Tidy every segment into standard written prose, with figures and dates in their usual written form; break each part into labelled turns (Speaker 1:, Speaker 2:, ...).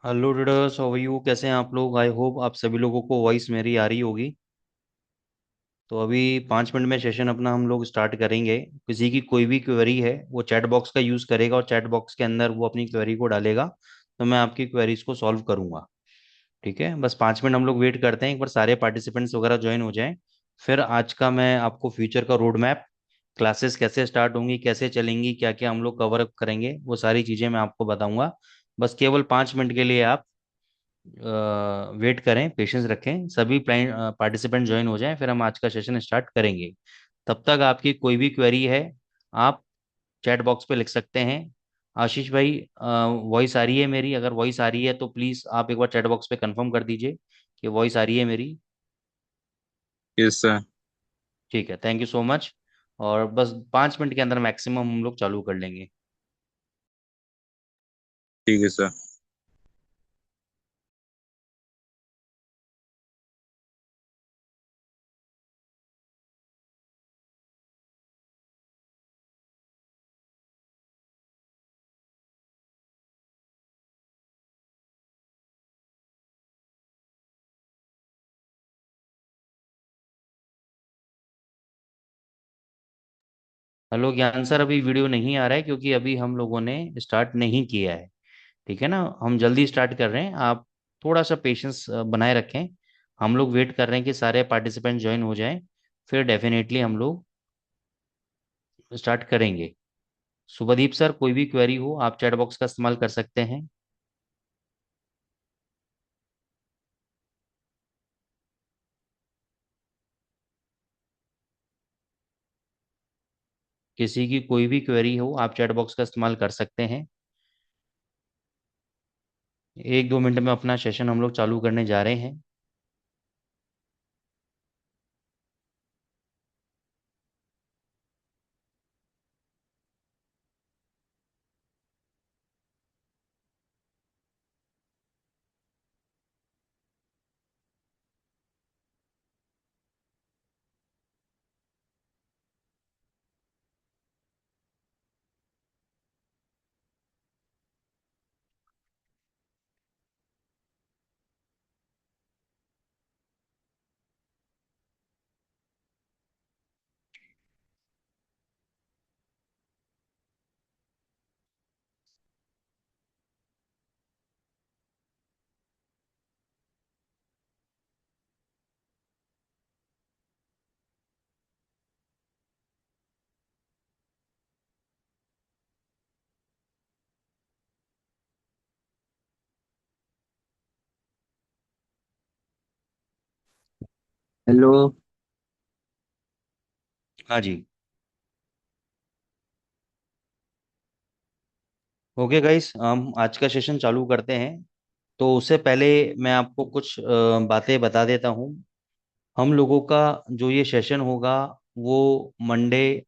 Speaker 1: Hello डिडर्स, how are you? कैसे हैं आप लोग? आई होप आप सभी लोगों को वॉइस मेरी आ रही होगी। तो अभी 5 मिनट में सेशन अपना हम लोग स्टार्ट करेंगे। किसी की कोई भी क्वेरी है वो चैट बॉक्स का यूज़ करेगा और चैट बॉक्स के अंदर वो अपनी क्वेरी को डालेगा, तो मैं आपकी क्वेरीज को सॉल्व करूंगा। ठीक है, बस 5 मिनट हम लोग वेट करते हैं, एक बार सारे पार्टिसिपेंट्स वगैरह ज्वाइन हो जाएं। फिर आज का मैं आपको फ्यूचर का रोड मैप, क्लासेस कैसे स्टार्ट होंगी, कैसे चलेंगी, क्या क्या हम लोग कवर अप करेंगे, वो सारी चीज़ें मैं आपको बताऊंगा। बस केवल 5 मिनट के लिए आप वेट करें, पेशेंस रखें, सभी पार्टिसिपेंट ज्वाइन हो जाएं, फिर हम आज का सेशन स्टार्ट करेंगे। तब तक आपकी कोई भी क्वेरी है, आप चैट बॉक्स पे लिख सकते हैं। आशीष भाई, वॉइस आ रही है मेरी? अगर वॉइस आ रही है तो प्लीज़ आप एक बार चैट बॉक्स पे कंफर्म कर दीजिए कि वॉइस आ रही है मेरी।
Speaker 2: Yes sir.
Speaker 1: ठीक है, थैंक यू सो मच। और बस 5 मिनट के अंदर मैक्सिमम हम लोग चालू कर लेंगे।
Speaker 2: ठीक है सर।
Speaker 1: हेलो ज्ञान सर, अभी वीडियो नहीं आ रहा है क्योंकि अभी हम लोगों ने स्टार्ट नहीं किया है। ठीक है ना, हम जल्दी स्टार्ट कर रहे हैं, आप थोड़ा सा पेशेंस बनाए रखें। हम लोग वेट कर रहे हैं कि सारे पार्टिसिपेंट ज्वाइन हो जाएं, फिर डेफिनेटली हम लोग स्टार्ट करेंगे। शुभदीप सर, कोई भी क्वेरी हो आप चैट बॉक्स का इस्तेमाल कर सकते हैं। किसी की कोई भी क्वेरी हो आप चैट बॉक्स का इस्तेमाल कर सकते हैं। 1-2 मिनट में अपना सेशन हम लोग चालू करने जा रहे हैं।
Speaker 3: हेलो।
Speaker 1: हाँ जी। ओके गाइस, हम आज का सेशन चालू करते हैं। तो उससे पहले मैं आपको कुछ बातें बता देता हूँ। हम लोगों का जो ये सेशन होगा वो मंडे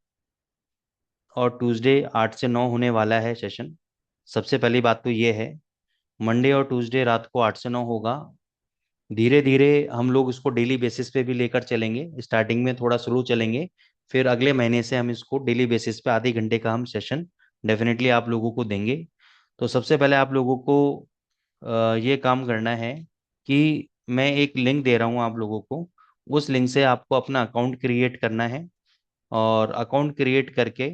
Speaker 1: और ट्यूसडे 8 से 9 होने वाला है सेशन। सबसे पहली बात तो ये है, मंडे और ट्यूसडे रात को 8 से 9 होगा। धीरे धीरे हम लोग इसको डेली बेसिस पे भी लेकर चलेंगे। स्टार्टिंग में थोड़ा स्लो चलेंगे, फिर अगले महीने से हम इसको डेली बेसिस पे आधे घंटे का हम सेशन डेफिनेटली आप लोगों को देंगे। तो सबसे पहले आप लोगों को ये काम करना है कि मैं एक लिंक दे रहा हूँ आप लोगों को। उस लिंक से आपको अपना अकाउंट क्रिएट करना है, और अकाउंट क्रिएट करके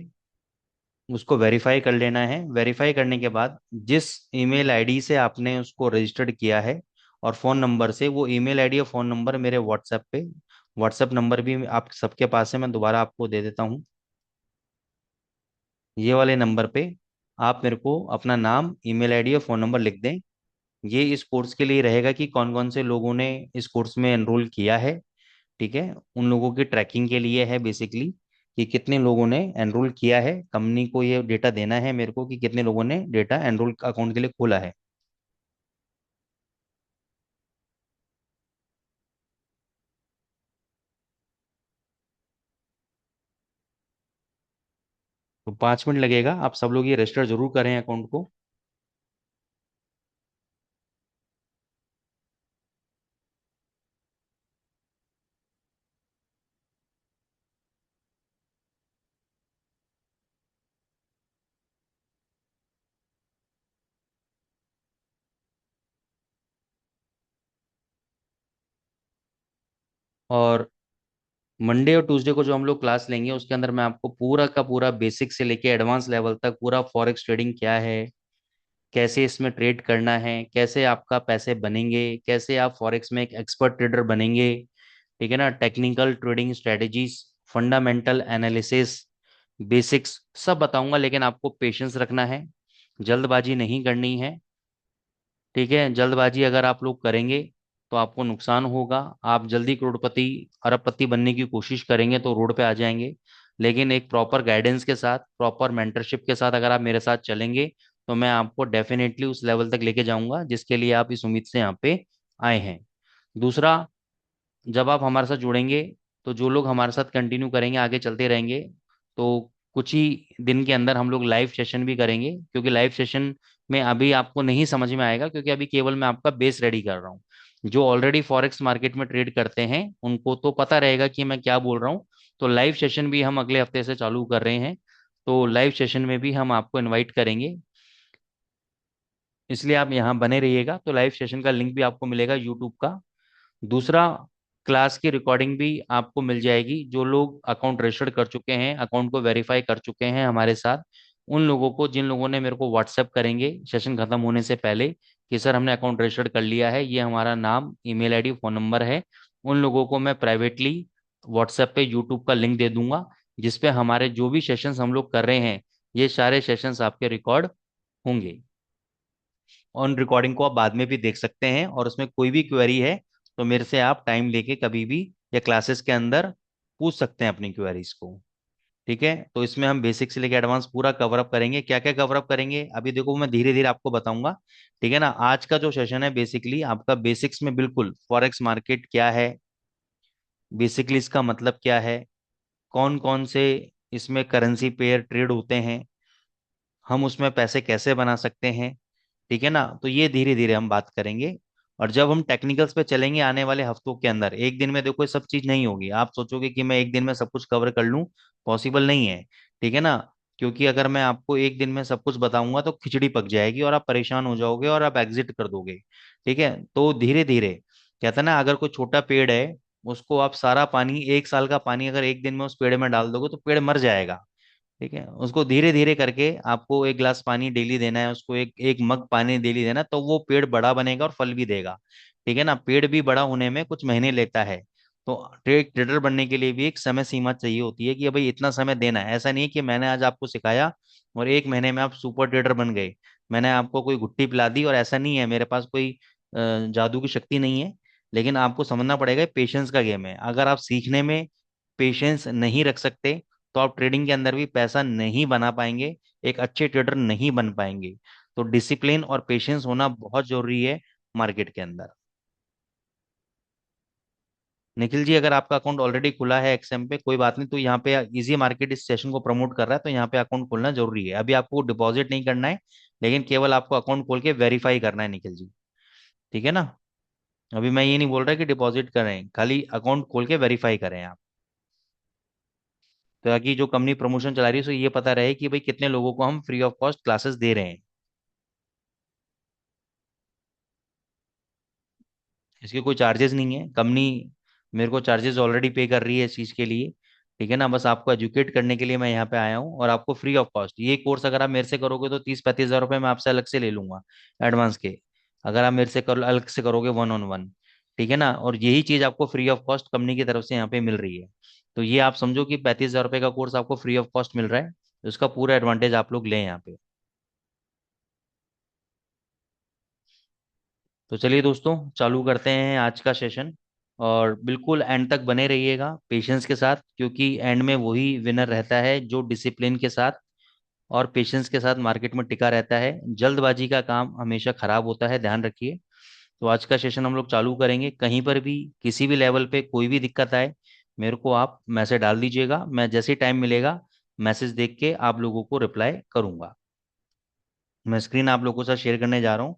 Speaker 1: उसको वेरीफाई कर लेना है। वेरीफाई करने के बाद जिस ईमेल आईडी से आपने उसको रजिस्टर्ड किया है और फ़ोन नंबर से, वो ईमेल आईडी और फ़ोन नंबर मेरे व्हाट्सएप पे, व्हाट्सएप नंबर भी आप सबके पास है, मैं दोबारा आपको दे देता हूँ। ये वाले नंबर पे आप मेरे को अपना नाम, ईमेल आईडी और फ़ोन नंबर लिख दें। ये इस कोर्स के लिए रहेगा कि कौन कौन से लोगों ने इस कोर्स में एनरोल किया है। ठीक है, उन लोगों की ट्रैकिंग के लिए है बेसिकली, कि कितने लोगों ने एनरोल किया है। कंपनी को ये डेटा देना है मेरे को कि कितने लोगों ने डेटा एनरोल अकाउंट के लिए खोला है। तो 5 मिनट लगेगा, आप सब लोग ये रजिस्टर जरूर करें अकाउंट को। और मंडे और ट्यूसडे को जो हम लोग क्लास लेंगे उसके अंदर मैं आपको पूरा का पूरा बेसिक से लेके एडवांस लेवल तक पूरा फॉरेक्स ट्रेडिंग क्या है, कैसे इसमें ट्रेड करना है, कैसे आपका पैसे बनेंगे, कैसे आप फॉरेक्स में एक एक्सपर्ट ट्रेडर बनेंगे, ठीक है ना, technical trading strategies, fundamental analysis, basics सब बताऊंगा। लेकिन आपको पेशेंस रखना है, जल्दबाजी नहीं करनी है। ठीक है, जल्दबाजी अगर आप लोग करेंगे तो आपको नुकसान होगा। आप जल्दी करोड़पति अरबपति बनने की कोशिश करेंगे तो रोड पे आ जाएंगे। लेकिन एक प्रॉपर गाइडेंस के साथ, प्रॉपर मेंटरशिप के साथ अगर आप मेरे साथ चलेंगे तो मैं आपको डेफिनेटली उस लेवल तक लेके जाऊंगा जिसके लिए आप इस उम्मीद से यहाँ पे आए हैं। दूसरा, जब आप हमारे साथ जुड़ेंगे तो जो लोग हमारे साथ कंटिन्यू करेंगे, आगे चलते रहेंगे, तो कुछ ही दिन के अंदर हम लोग लाइव सेशन भी करेंगे। क्योंकि लाइव सेशन में अभी आपको नहीं समझ में आएगा, क्योंकि अभी केवल मैं आपका बेस रेडी कर रहा हूँ। जो ऑलरेडी फॉरेक्स मार्केट में ट्रेड करते हैं उनको तो पता रहेगा कि मैं क्या बोल रहा हूँ। तो लाइव सेशन भी हम अगले हफ्ते से चालू कर रहे हैं। तो लाइव सेशन में भी हम आपको इनवाइट करेंगे, इसलिए आप यहाँ बने रहिएगा। तो लाइव सेशन का लिंक भी आपको मिलेगा यूट्यूब का। दूसरा, क्लास की रिकॉर्डिंग भी आपको मिल जाएगी। जो लोग अकाउंट रजिस्टर्ड कर चुके हैं, अकाउंट को वेरीफाई कर चुके हैं हमारे साथ, उन लोगों को, जिन लोगों ने मेरे को व्हाट्सएप करेंगे सेशन खत्म होने से पहले कि सर हमने अकाउंट रजिस्टर्ड कर लिया है, ये हमारा नाम, ईमेल आईडी, फोन नंबर है, उन लोगों को मैं प्राइवेटली व्हाट्सएप पे यूट्यूब का लिंक दे दूंगा, जिसपे हमारे जो भी सेशंस हम लोग कर रहे हैं ये सारे सेशंस आपके रिकॉर्ड होंगे। ऑन रिकॉर्डिंग को आप बाद में भी देख सकते हैं, और उसमें कोई भी क्वेरी है तो मेरे से आप टाइम लेके कभी भी या क्लासेस के अंदर पूछ सकते हैं अपनी क्वेरीज को। ठीक है, तो इसमें हम बेसिक से लेके एडवांस पूरा कवर अप करेंगे। क्या क्या कवर अप करेंगे अभी देखो, मैं धीरे धीरे आपको बताऊंगा। ठीक है ना, आज का जो सेशन है बेसिकली आपका बेसिक्स में बिल्कुल फॉरेक्स मार्केट क्या है, बेसिकली इसका मतलब क्या है, कौन कौन से इसमें करेंसी पेयर ट्रेड होते हैं, हम उसमें पैसे कैसे बना सकते हैं। ठीक है ना, तो ये धीरे धीरे हम बात करेंगे। और जब हम टेक्निकल्स पे चलेंगे आने वाले हफ्तों के अंदर, एक दिन में देखो ये सब चीज नहीं होगी। आप सोचोगे कि मैं एक दिन में सब कुछ कवर कर लूं, पॉसिबल नहीं है। ठीक है ना, क्योंकि अगर मैं आपको एक दिन में सब कुछ बताऊंगा तो खिचड़ी पक जाएगी और आप परेशान हो जाओगे और आप एग्जिट कर दोगे। ठीक है, तो धीरे धीरे, कहते हैं ना, अगर कोई छोटा पेड़ है उसको आप सारा पानी, 1 साल का पानी अगर एक दिन में उस पेड़ में डाल दोगे तो पेड़ मर जाएगा। ठीक है, उसको धीरे धीरे करके आपको 1 गिलास पानी डेली देना है, उसको एक एक मग पानी डेली देना, तो वो पेड़ बड़ा बनेगा और फल भी देगा। ठीक है ना, पेड़ भी बड़ा होने में कुछ महीने लेता है। तो ट्रेडर बनने के लिए भी एक समय सीमा चाहिए होती है कि भाई इतना समय देना है। ऐसा नहीं है कि मैंने आज आपको सिखाया और 1 महीने में आप सुपर ट्रेडर बन गए, मैंने आपको कोई गुट्टी पिला दी, और ऐसा नहीं है, मेरे पास कोई जादू की शक्ति नहीं है। लेकिन आपको समझना पड़ेगा पेशेंस का गेम है। अगर आप सीखने में पेशेंस नहीं रख सकते तो आप ट्रेडिंग के अंदर भी पैसा नहीं बना पाएंगे, एक अच्छे ट्रेडर नहीं बन पाएंगे। तो डिसिप्लिन और पेशेंस होना बहुत जरूरी है मार्केट के अंदर। निखिल जी, अगर आपका अकाउंट ऑलरेडी खुला है एक्सएम पे, कोई बात नहीं, तो यहाँ पे इजी मार्केट इस सेशन को प्रमोट कर रहा है तो यहाँ पे अकाउंट खोलना जरूरी है। अभी आपको डिपॉजिट नहीं करना है, लेकिन केवल आपको अकाउंट खोल के वेरीफाई करना है निखिल जी। ठीक है ना, अभी मैं ये नहीं बोल रहा कि डिपॉजिट करें, खाली अकाउंट खोल के वेरीफाई करें आप, ताकि जो कंपनी प्रमोशन चला रही है उसे ये पता रहे कि भाई कितने लोगों को हम फ्री ऑफ कॉस्ट क्लासेस दे रहे हैं। इसके कोई चार्जेस नहीं है, कंपनी मेरे को चार्जेस ऑलरेडी पे कर रही है इस चीज़ के लिए। ठीक है ना, बस आपको एजुकेट करने के लिए मैं यहाँ पे आया हूँ, और आपको फ्री ऑफ कॉस्ट ये कोर्स अगर आप मेरे से करोगे तो 30-35 हज़ार रुपये मैं आपसे अलग से ले लूंगा एडवांस के। अगर आप मेरे से अलग से करोगे वन ऑन वन। ठीक है ना, और यही चीज़ आपको फ्री ऑफ कॉस्ट कंपनी की तरफ से यहाँ पे मिल रही है। तो ये आप समझो कि 35 हज़ार रुपये का कोर्स आपको फ्री ऑफ कॉस्ट मिल रहा है, तो इसका पूरा एडवांटेज आप लोग लें यहाँ पे। तो चलिए दोस्तों, चालू करते हैं आज का सेशन। और बिल्कुल एंड तक बने रहिएगा पेशेंस के साथ, क्योंकि एंड में वही विनर रहता है जो डिसिप्लिन के साथ और पेशेंस के साथ मार्केट में टिका रहता है। जल्दबाजी का काम हमेशा खराब होता है, ध्यान रखिए। तो आज का सेशन हम लोग चालू करेंगे। कहीं पर भी किसी भी लेवल पे कोई भी दिक्कत आए, मेरे को आप मैसेज डाल दीजिएगा, मैं जैसे टाइम मिलेगा मैसेज देख के आप लोगों को रिप्लाई करूंगा। मैं स्क्रीन आप लोगों के साथ शेयर करने जा रहा हूँ।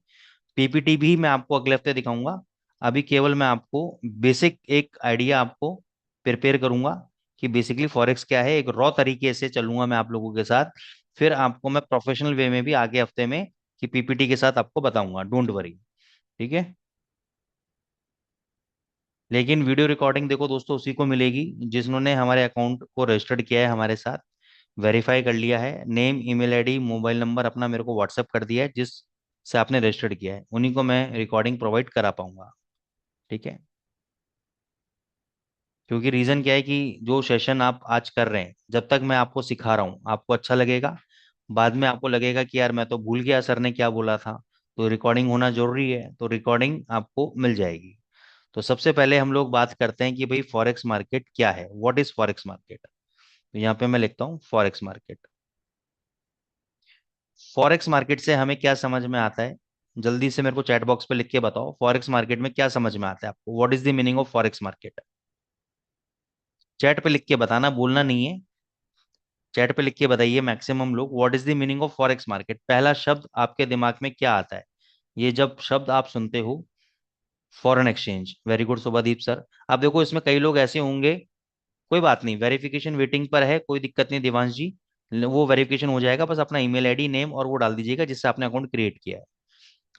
Speaker 1: पीपीटी भी मैं आपको अगले हफ्ते दिखाऊंगा। अभी केवल मैं आपको बेसिक एक आइडिया आपको प्रिपेयर करूंगा कि बेसिकली फॉरेक्स क्या है, एक रॉ तरीके से चलूंगा मैं आप लोगों के साथ। फिर आपको मैं प्रोफेशनल वे में भी आगे हफ्ते में कि पीपीटी के साथ आपको बताऊंगा, डोंट वरी। ठीक है। लेकिन वीडियो रिकॉर्डिंग देखो दोस्तों उसी को मिलेगी जिन्होंने हमारे अकाउंट को रजिस्टर्ड किया है हमारे साथ, वेरीफाई कर लिया है, name email ID mobile number अपना मेरे को व्हाट्सअप कर दिया है, जिस से आपने रजिस्टर्ड किया है उन्हीं को मैं रिकॉर्डिंग प्रोवाइड करा पाऊंगा। ठीक है। क्योंकि रीजन क्या है कि जो सेशन आप आज कर रहे हैं, जब तक मैं आपको सिखा रहा हूँ आपको अच्छा लगेगा, बाद में आपको लगेगा कि यार मैं तो भूल गया सर ने क्या बोला था, तो रिकॉर्डिंग होना जरूरी है, तो रिकॉर्डिंग आपको मिल जाएगी। तो सबसे पहले हम लोग बात करते हैं कि भाई फॉरेक्स मार्केट क्या है, व्हाट इज फॉरेक्स मार्केट। तो यहाँ पे मैं लिखता हूँ फॉरेक्स मार्केट। फॉरेक्स मार्केट से हमें क्या समझ में आता है, जल्दी से मेरे को चैट बॉक्स पे लिख के बताओ, फॉरेक्स मार्केट में क्या समझ में आता है आपको, what is the meaning of forex market. Chat पे लिख के बताना, बोलना नहीं है। चैट पे लिख के बताइए मैक्सिमम लोग, what is the meaning of forex market, पहला शब्द आपके दिमाग में क्या आता है। ये जब शब्द आप सुनते हो, foreign exchange, very good Shubhdeep sir. अब देखो इसमें कई लोग ऐसे होंगे, कोई बात नहीं, वेरिफिकेशन वेटिंग पर है, कोई दिक्कत नहीं दिवांश जी, वो वेरिफिकेशन हो जाएगा, बस अपना ईमेल आईडी नेम और वो डाल दीजिएगा जिससे आपने अकाउंट क्रिएट किया है।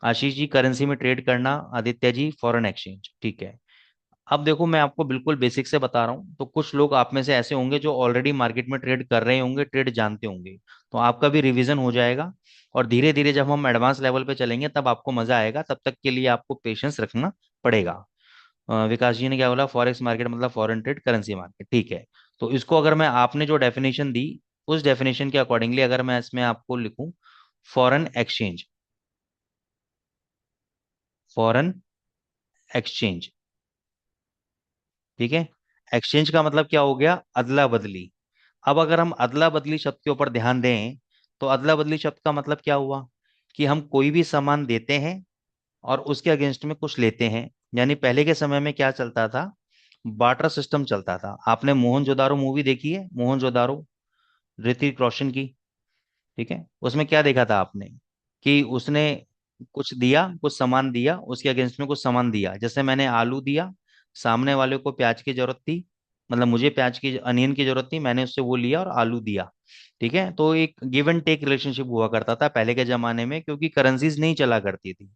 Speaker 1: आशीष जी करेंसी में ट्रेड करना, आदित्य जी फॉरेन एक्सचेंज, ठीक है। अब देखो मैं आपको बिल्कुल बेसिक से बता रहा हूँ, तो कुछ लोग आप में से ऐसे होंगे जो ऑलरेडी मार्केट में ट्रेड कर रहे होंगे, ट्रेड जानते होंगे, तो आपका भी रिवीजन हो जाएगा। और धीरे धीरे जब हम एडवांस लेवल पे चलेंगे तब आपको मजा आएगा, तब तक के लिए आपको पेशेंस रखना पड़ेगा। विकास जी ने क्या बोला, फॉरेक्स मार्केट मतलब फॉरेन ट्रेड करेंसी मार्केट, ठीक है। तो इसको अगर मैं, आपने जो डेफिनेशन दी उस डेफिनेशन के अकॉर्डिंगली अगर मैं इसमें आपको लिखूं, फॉरेन एक्सचेंज, फॉरेन एक्सचेंज, ठीक है। एक्सचेंज का मतलब क्या हो गया, अदला बदली। अब अगर हम अदला बदली शब्द के ऊपर ध्यान दें, तो अदला बदली शब्द का मतलब क्या हुआ, कि हम कोई भी सामान देते हैं और उसके अगेंस्ट में कुछ लेते हैं। यानी पहले के समय में क्या चलता था, बार्टर सिस्टम चलता था। आपने मोहनजोदारो मूवी देखी है, मोहनजोदारो, ऋतिक रोशन की, ठीक है। उसमें क्या देखा था आपने, कि उसने कुछ दिया, कुछ सामान दिया, उसके अगेंस्ट में कुछ सामान दिया, जैसे मैंने आलू दिया, सामने वाले को प्याज की जरूरत थी, मतलब मुझे प्याज की अनियन की जरूरत थी, मैंने उससे वो लिया और आलू दिया। ठीक है, तो एक गिव एंड टेक रिलेशनशिप हुआ करता था पहले के जमाने में, क्योंकि करेंसीज नहीं चला करती थी।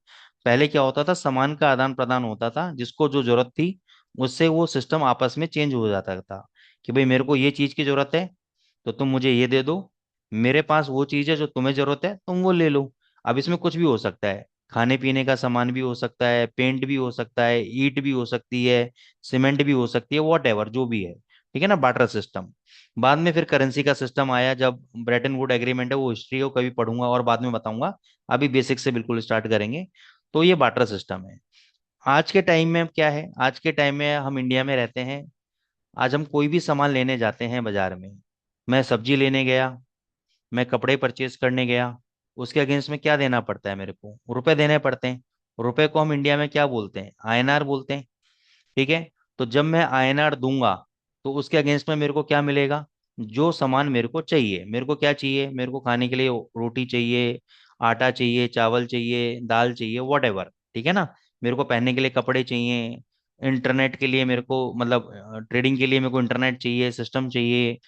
Speaker 1: पहले क्या होता था, सामान का आदान प्रदान होता था, जिसको जो जरूरत थी उससे वो सिस्टम आपस में चेंज हो जाता था, कि भाई मेरे को ये चीज की जरूरत है तो तुम मुझे ये दे दो, मेरे पास वो चीज है जो तुम्हें जरूरत है तुम वो ले लो। अब इसमें कुछ भी हो सकता है, खाने पीने का सामान भी हो सकता है, पेंट भी हो सकता है, ईट भी हो सकती है, सीमेंट भी हो सकती है, वॉट एवर जो भी है, ठीक है ना, बार्टर सिस्टम। बाद में फिर करेंसी का सिस्टम आया, जब ब्रेटन वुड एग्रीमेंट है, वो हिस्ट्री को कभी पढ़ूंगा और बाद में बताऊंगा, अभी बेसिक से बिल्कुल स्टार्ट करेंगे। तो ये बार्टर सिस्टम है। आज के टाइम में क्या है, आज के टाइम में हम इंडिया में रहते हैं, आज हम कोई भी सामान लेने जाते हैं बाजार में, मैं सब्जी लेने गया, मैं कपड़े परचेज करने गया, उसके अगेंस्ट में क्या देना पड़ता है, मेरे को रुपए देने पड़ते हैं। रुपए को हम इंडिया में क्या बोलते हैं, आईएनआर बोलते हैं, ठीक है। तो जब मैं आईएनआर दूंगा तो उसके अगेंस्ट में मेरे को क्या मिलेगा, जो सामान मेरे को चाहिए, मेरे को क्या चाहिए, मेरे को खाने के लिए रोटी चाहिए, आटा चाहिए, चावल चाहिए, दाल चाहिए, वॉट एवर, ठीक है ना, मेरे को पहनने के लिए कपड़े चाहिए, इंटरनेट के लिए मेरे को, मतलब ट्रेडिंग के लिए मेरे को इंटरनेट चाहिए, सिस्टम चाहिए,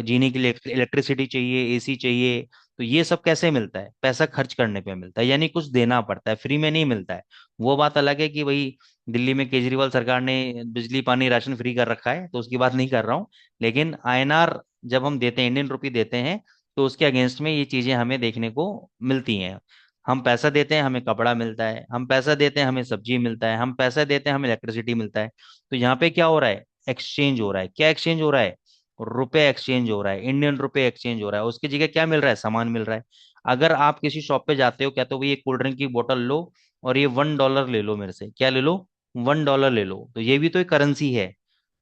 Speaker 1: जीने के लिए इलेक्ट्रिसिटी चाहिए, एसी चाहिए। तो ये सब कैसे मिलता है, पैसा खर्च करने पे मिलता है, यानी कुछ देना पड़ता है, फ्री में नहीं मिलता है। वो बात अलग है कि भाई दिल्ली में केजरीवाल सरकार ने बिजली पानी राशन फ्री कर रखा है, तो उसकी बात नहीं कर रहा हूँ। लेकिन आईएनआर जब हम देते हैं, इंडियन रुपी देते हैं, तो उसके अगेंस्ट में ये चीजें हमें देखने को मिलती हैं। हम पैसा देते हैं हमें कपड़ा मिलता है, हम पैसा देते हैं हमें सब्जी मिलता है, हम पैसा देते हैं हमें इलेक्ट्रिसिटी मिलता है। तो यहाँ पे क्या हो रहा है, एक्सचेंज हो रहा है, क्या एक्सचेंज हो रहा है, रुपए एक्सचेंज हो रहा है, इंडियन रुपए एक्सचेंज हो रहा है, उसकी जगह क्या मिल रहा है, सामान मिल रहा है। अगर आप किसी शॉप पे जाते हो, क्या तो भाई एक कोल्ड ड्रिंक की बोतल लो और ये $1 ले लो मेरे से, क्या ले लो, $1 ले लो, तो ये भी तो एक करेंसी है।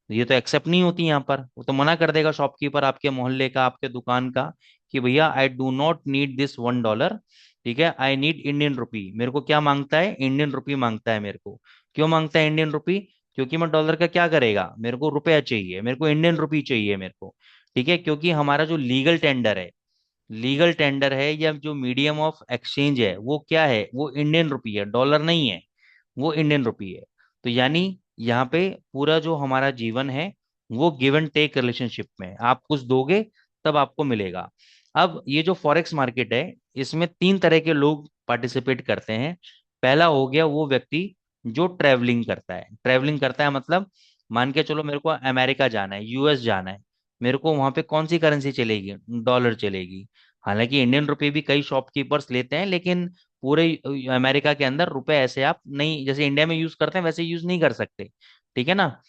Speaker 1: ये तो एक्सेप्ट नहीं होती यहाँ पर, वो तो मना कर देगा शॉपकीपर आपके मोहल्ले का, आपके दुकान का, कि भैया I do not need this $1, ठीक है, आई नीड इंडियन रुपी। मेरे को क्या मांगता है, इंडियन रुपी मांगता है मेरे को। क्यों मांगता है इंडियन रुपी, क्योंकि मैं डॉलर का क्या करेगा, मेरे को रुपया चाहिए, मेरे को इंडियन रुपी चाहिए मेरे को, ठीक है। क्योंकि हमारा जो लीगल टेंडर है या जो मीडियम ऑफ एक्सचेंज है वो क्या है, वो इंडियन रुपी है, डॉलर नहीं है, वो इंडियन रुपी है। तो यानी यहाँ पे पूरा जो हमारा जीवन है वो गिव एंड टेक रिलेशनशिप में है। आप कुछ दोगे तब आपको मिलेगा। अब ये जो फॉरेक्स मार्केट है, इसमें तीन तरह के लोग पार्टिसिपेट करते हैं। पहला हो गया वो व्यक्ति जो ट्रैवलिंग करता है मतलब, मान के चलो मेरे को अमेरिका जाना है, यूएस जाना है, मेरे को वहां पे कौन सी करेंसी चलेगी? डॉलर चलेगी। हालांकि इंडियन रुपए भी कई शॉपकीपर्स लेते हैं, लेकिन पूरे अमेरिका के अंदर रुपए ऐसे आप नहीं, जैसे इंडिया में यूज करते हैं वैसे यूज नहीं कर सकते। ठीक है ना?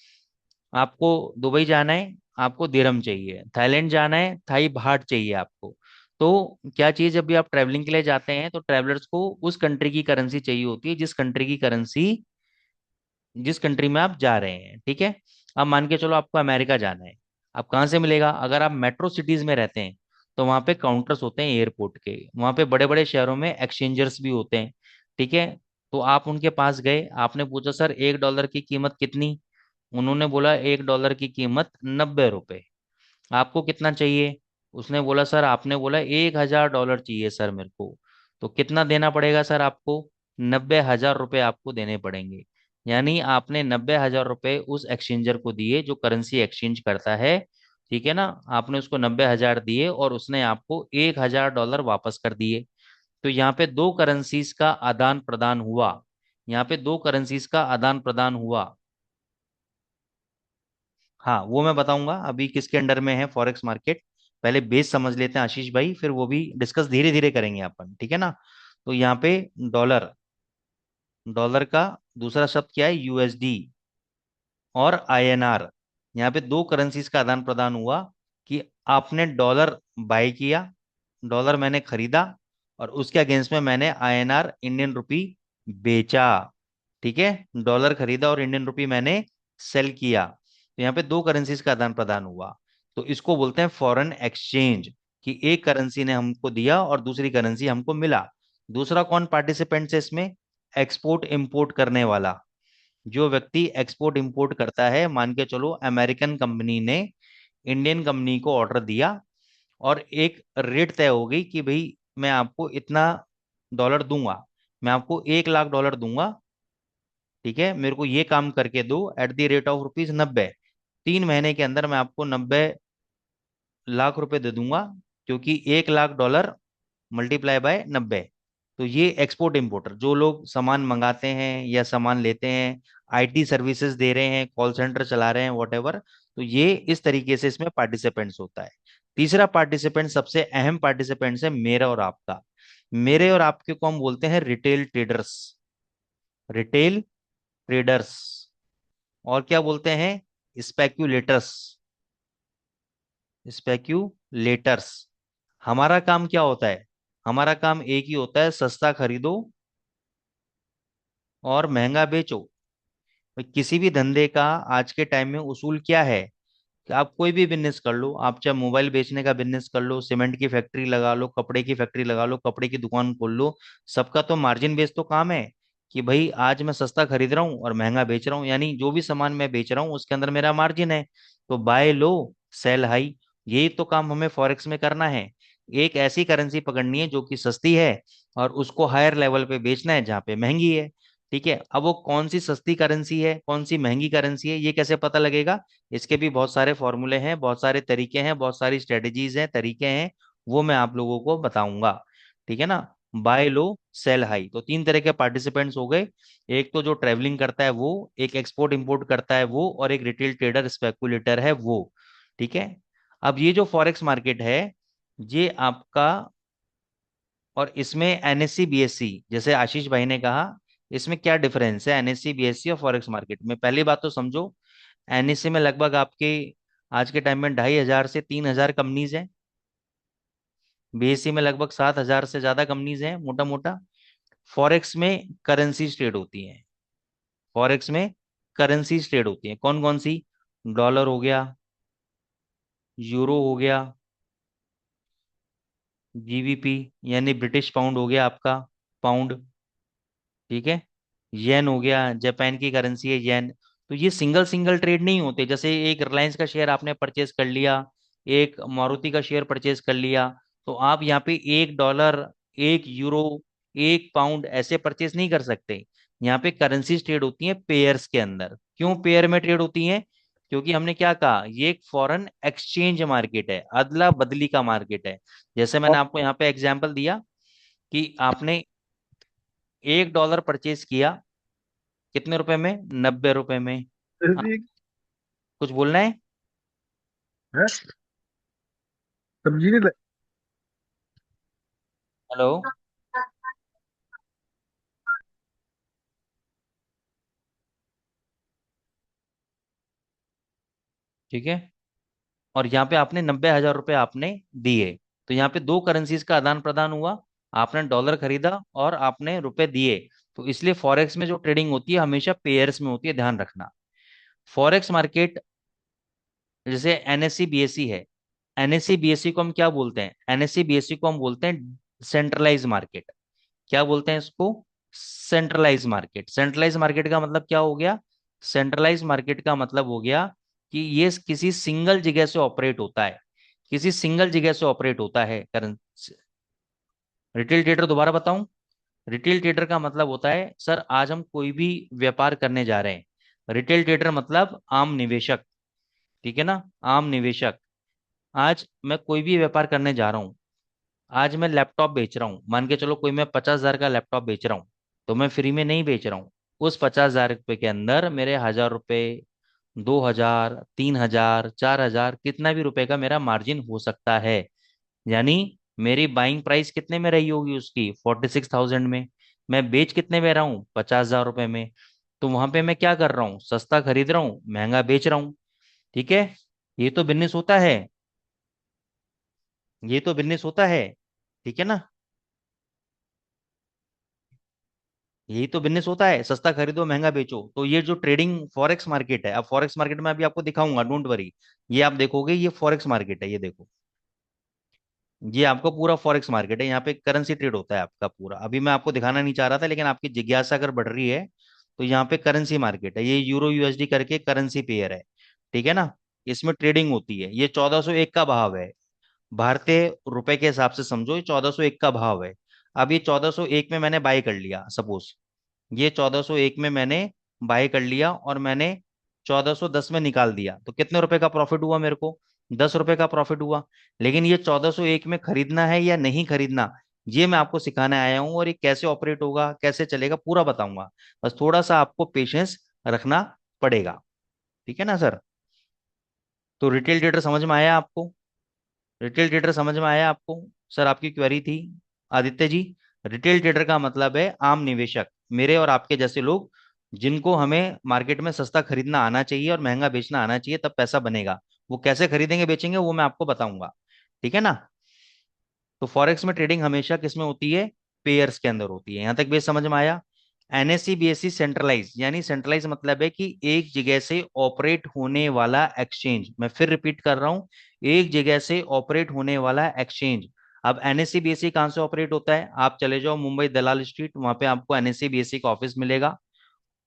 Speaker 1: आपको दुबई जाना है, आपको दिरहम चाहिए। थाईलैंड जाना है, थाई बाट चाहिए आपको। तो क्या चीज, जब भी आप ट्रैवलिंग के लिए जाते हैं तो ट्रैवलर्स को उस कंट्री की करेंसी चाहिए होती है, जिस कंट्री में आप जा रहे हैं। ठीक है? अब मान के चलो आपको अमेरिका जाना है। अब कहाँ से मिलेगा? अगर आप मेट्रो सिटीज में रहते हैं तो वहाँ पे काउंटर्स होते हैं एयरपोर्ट के, वहाँ पे बड़े बड़े शहरों में एक्सचेंजर्स भी होते हैं। ठीक है? तो आप उनके पास गए, आपने पूछा सर $1 की कीमत कितनी? उन्होंने बोला $1 की कीमत $90। आपको कितना चाहिए? उसने बोला सर, आपने बोला $1,000 चाहिए सर मेरे को। तो कितना देना पड़ेगा सर आपको? $90,000 आपको देने पड़ेंगे। यानी आपने $90,000 उस एक्सचेंजर को दिए जो करेंसी एक्सचेंज करता है। ठीक है ना? आपने उसको 90,000 दिए और उसने आपको $1,000 वापस कर दिए। तो यहाँ पे दो करेंसीज का आदान प्रदान हुआ। यहाँ पे दो करेंसीज का आदान प्रदान हुआ। हाँ, वो मैं बताऊंगा अभी किसके अंडर में है फॉरेक्स मार्केट। पहले बेस समझ लेते हैं आशीष भाई, फिर वो भी डिस्कस धीरे धीरे करेंगे अपन। ठीक है ना? तो यहाँ पे डॉलर, डॉलर का दूसरा शब्द क्या है? यूएसडी और आईएनआर। यहाँ पे दो करेंसीज का आदान प्रदान हुआ कि आपने डॉलर बाय किया, डॉलर मैंने खरीदा, और उसके अगेंस्ट में मैंने आईएनआर इंडियन रुपी बेचा। ठीक है? डॉलर खरीदा और इंडियन रुपी मैंने सेल किया। तो यहाँ पे दो करेंसीज का आदान प्रदान हुआ। तो इसको बोलते हैं फॉरेन एक्सचेंज, कि एक करेंसी ने हमको दिया और दूसरी करेंसी हमको मिला। दूसरा कौन पार्टिसिपेंट है इसमें? एक्सपोर्ट इंपोर्ट करने वाला। जो व्यक्ति एक्सपोर्ट इंपोर्ट करता है, मान के चलो अमेरिकन कंपनी ने इंडियन कंपनी को ऑर्डर दिया, और एक रेट तय हो गई कि भाई मैं आपको इतना डॉलर दूंगा, मैं आपको $1,00,000 दूंगा। ठीक है? मेरे को ये काम करके दो एट द रेट ऑफ ₹90। 3 महीने के अंदर मैं आपको 90 लाख रुपए दे दूंगा, क्योंकि $1,00,000 मल्टीप्लाई बाय 90। तो ये एक्सपोर्ट इंपोर्टर, जो लोग सामान मंगाते हैं या सामान लेते हैं, आईटी सर्विसेज दे रहे हैं, कॉल सेंटर चला रहे हैं, वॉट, तो ये इस तरीके से इसमें पार्टिसिपेंट्स होता है। तीसरा पार्टिसिपेंट, सबसे अहम पार्टिसिपेंट्स है मेरा और आपका। मेरे और आपके को हम बोलते हैं रिटेल ट्रेडर्स। Retail traders. और क्या बोलते हैं? स्पेक्यूलेटर्स। स्पेक्यूलेटर्स। हमारा काम क्या होता है? हमारा काम एक ही होता है, सस्ता खरीदो और महंगा बेचो। भाई, किसी भी धंधे का आज के टाइम में उसूल क्या है? कि आप कोई भी बिजनेस कर लो, आप चाहे मोबाइल बेचने का बिजनेस कर लो, सीमेंट की फैक्ट्री लगा लो, कपड़े की फैक्ट्री लगा लो, कपड़े की दुकान खोल लो, सबका तो मार्जिन बेस तो काम है। कि भाई आज मैं सस्ता खरीद रहा हूँ और महंगा बेच रहा हूँ, यानी जो भी सामान मैं बेच रहा हूँ उसके अंदर मेरा मार्जिन है। तो बाय लो, सेल हाई। यही तो काम हमें फॉरेक्स में करना है। एक ऐसी करेंसी पकड़नी है जो कि सस्ती है, और उसको हायर लेवल पे बेचना है जहाँ पे महंगी है। ठीक है? अब वो कौन सी सस्ती करेंसी है, कौन सी महंगी करेंसी है, ये कैसे पता लगेगा? इसके भी बहुत सारे फॉर्मूले हैं, बहुत सारे तरीके हैं, बहुत सारी स्ट्रेटेजीज हैं, तरीके हैं। वो मैं आप लोगों को बताऊंगा। ठीक है ना? बाय लो, सेल हाई, तो तीन तरह के पार्टिसिपेंट्स हो गए। एक तो जो ट्रेवलिंग करता है वो, एक एक्सपोर्ट इंपोर्ट करता है वो, और एक रिटेल ट्रेडर स्पेकुलेटर है वो। ठीक है? अब ये जो फॉरेक्स मार्केट है, ये आपका, और इसमें एनएससी बीएससी, जैसे आशीष भाई ने कहा, इसमें क्या डिफरेंस है एनएससी बीएससी और फॉरेक्स मार्केट में? पहली बात तो समझो, एनएससी में लगभग आपके आज के टाइम में 2,500 से 3,000 कंपनीज हैं। बीएससी में लगभग 7,000 से ज्यादा कंपनीज हैं, मोटा मोटा। फॉरेक्स में करेंसी ट्रेड होती हैं। फॉरेक्स में करेंसी ट्रेड होती हैं, कौन कौन सी? डॉलर हो गया, यूरो हो गया, जीबीपी यानी ब्रिटिश पाउंड हो गया आपका, पाउंड। ठीक है? येन हो गया, जापान की करेंसी है येन। तो ये सिंगल सिंगल ट्रेड नहीं होते, जैसे एक रिलायंस का शेयर आपने परचेज कर लिया, एक मारुति का शेयर परचेज कर लिया, तो आप यहाँ पे $1, $1, $1 ऐसे परचेज नहीं कर सकते। यहाँ पे करेंसी ट्रेड होती है पेयर्स के अंदर। क्यों पेयर में ट्रेड होती है? क्योंकि हमने क्या कहा, ये एक फॉरेन एक्सचेंज मार्केट है, अदला बदली का मार्केट है। जैसे मैंने आपको यहाँ पे एग्जाम्पल दिया कि आपने $1 परचेज किया, कितने रुपए में? 90 रुपए में। आप
Speaker 2: जैसे
Speaker 1: कुछ बोलना है?
Speaker 2: है, सब्जी नहीं
Speaker 1: हेलो। ठीक है। और यहाँ पे आपने 90,000 रुपये आपने दिए। तो यहाँ पे दो करेंसीज का आदान प्रदान हुआ। आपने डॉलर खरीदा और आपने रुपए दिए। तो इसलिए फॉरेक्स में जो ट्रेडिंग होती है हमेशा पेयर्स में होती है, ध्यान रखना। फॉरेक्स मार्केट जैसे एनएससी बीएससी है। एनएससी बीएससी को हम क्या बोलते हैं? एनएससी बीएससी को हम बोलते हैं सेंट्रलाइज मार्केट। क्या बोलते हैं इसको? Centralise market. सेंट्रलाइज मार्केट का मतलब क्या हो गया? सेंट्रलाइज मार्केट का मतलब हो गया कि ये किसी सिंगल जगह से ऑपरेट होता है। किसी सिंगल जगह से ऑपरेट होता है करंट। रिटेल ट्रेडर दोबारा बताऊं? रिटेल ट्रेडर का मतलब होता है, सर आज हम कोई भी व्यापार करने जा रहे हैं। रिटेल ट्रेडर मतलब आम निवेशक। ठीक है ना? आम निवेशक। आज मैं कोई भी व्यापार करने जा रहा हूँ। आज मैं लैपटॉप बेच रहा हूँ, मान के चलो कोई मैं 50,000 का लैपटॉप बेच रहा हूँ। तो मैं फ्री में नहीं बेच रहा हूँ। उस 50,000 रुपये के अंदर मेरे 1,000 रुपये, 2,000, 3,000, 4,000, कितना भी रुपए का मेरा मार्जिन हो सकता है। यानी मेरी बाइंग प्राइस कितने में रही होगी उसकी? 46,000 में। मैं बेच कितने में रहा हूँ? 50,000 रुपये में। तो वहां पे मैं क्या कर रहा हूँ? सस्ता खरीद रहा हूँ, महंगा बेच रहा हूँ। ठीक है? ये तो बिजनेस होता है। ये तो बिजनेस होता है। ठीक है ना? यही तो बिजनेस होता है, सस्ता खरीदो महंगा बेचो। तो ये जो ट्रेडिंग फॉरेक्स मार्केट है, अब फॉरेक्स मार्केट में अभी आपको दिखाऊंगा, डोंट वरी। ये आप देखोगे, ये फॉरेक्स मार्केट है, ये देखो। ये आपको पूरा फॉरेक्स मार्केट है, यहाँ पे करेंसी ट्रेड होता है आपका पूरा। अभी मैं आपको दिखाना नहीं चाह रहा था, लेकिन आपकी जिज्ञासा अगर बढ़ रही है तो यहाँ पे करेंसी मार्केट है। ये यूरो यूएसडी करके करेंसी पेयर है। ठीक है ना? इसमें ट्रेडिंग होती है। ये 1401 का भाव है। भारतीय रुपए के हिसाब से समझो, ये 1401 का भाव है। अब ये 1401 में मैंने बाय कर लिया सपोज। ये 1401 में मैंने बाय कर लिया और मैंने 1410 में निकाल दिया, तो कितने रुपए का प्रॉफिट हुआ मेरे को? 10 रुपए का प्रॉफिट हुआ। लेकिन ये 1401 में खरीदना है या नहीं खरीदना, ये मैं आपको सिखाने आया हूं। और ये कैसे ऑपरेट होगा, कैसे चलेगा, पूरा बताऊंगा। बस थोड़ा सा आपको पेशेंस रखना पड़ेगा। ठीक है ना सर? तो रिटेल ट्रेडर समझ में आया आपको? रिटेल ट्रेडर समझ में आया आपको? सर आपकी क्वेरी थी आदित्य जी। रिटेल ट्रेडर का मतलब है आम निवेशक, मेरे और आपके जैसे लोग, जिनको हमें मार्केट में सस्ता खरीदना आना चाहिए और महंगा बेचना आना चाहिए, तब पैसा बनेगा। वो कैसे खरीदेंगे बेचेंगे वो मैं आपको बताऊंगा। ठीक है ना? तो फॉरेक्स में ट्रेडिंग हमेशा किस में होती है? पेयर्स के अंदर होती है। यहां तक बेस समझ में आया? एनएससी बीएससी सेंट्रलाइज, यानी सेंट्रलाइज मतलब है कि एक जगह से ऑपरेट होने वाला एक्सचेंज। मैं फिर रिपीट कर रहा हूं, एक जगह से ऑपरेट होने वाला एक्सचेंज। अब एनएससी बीएससी कहाँ से ऑपरेट होता है? आप चले जाओ मुंबई दलाल स्ट्रीट, वहां पे आपको एनएससी बीएससी का ऑफिस मिलेगा।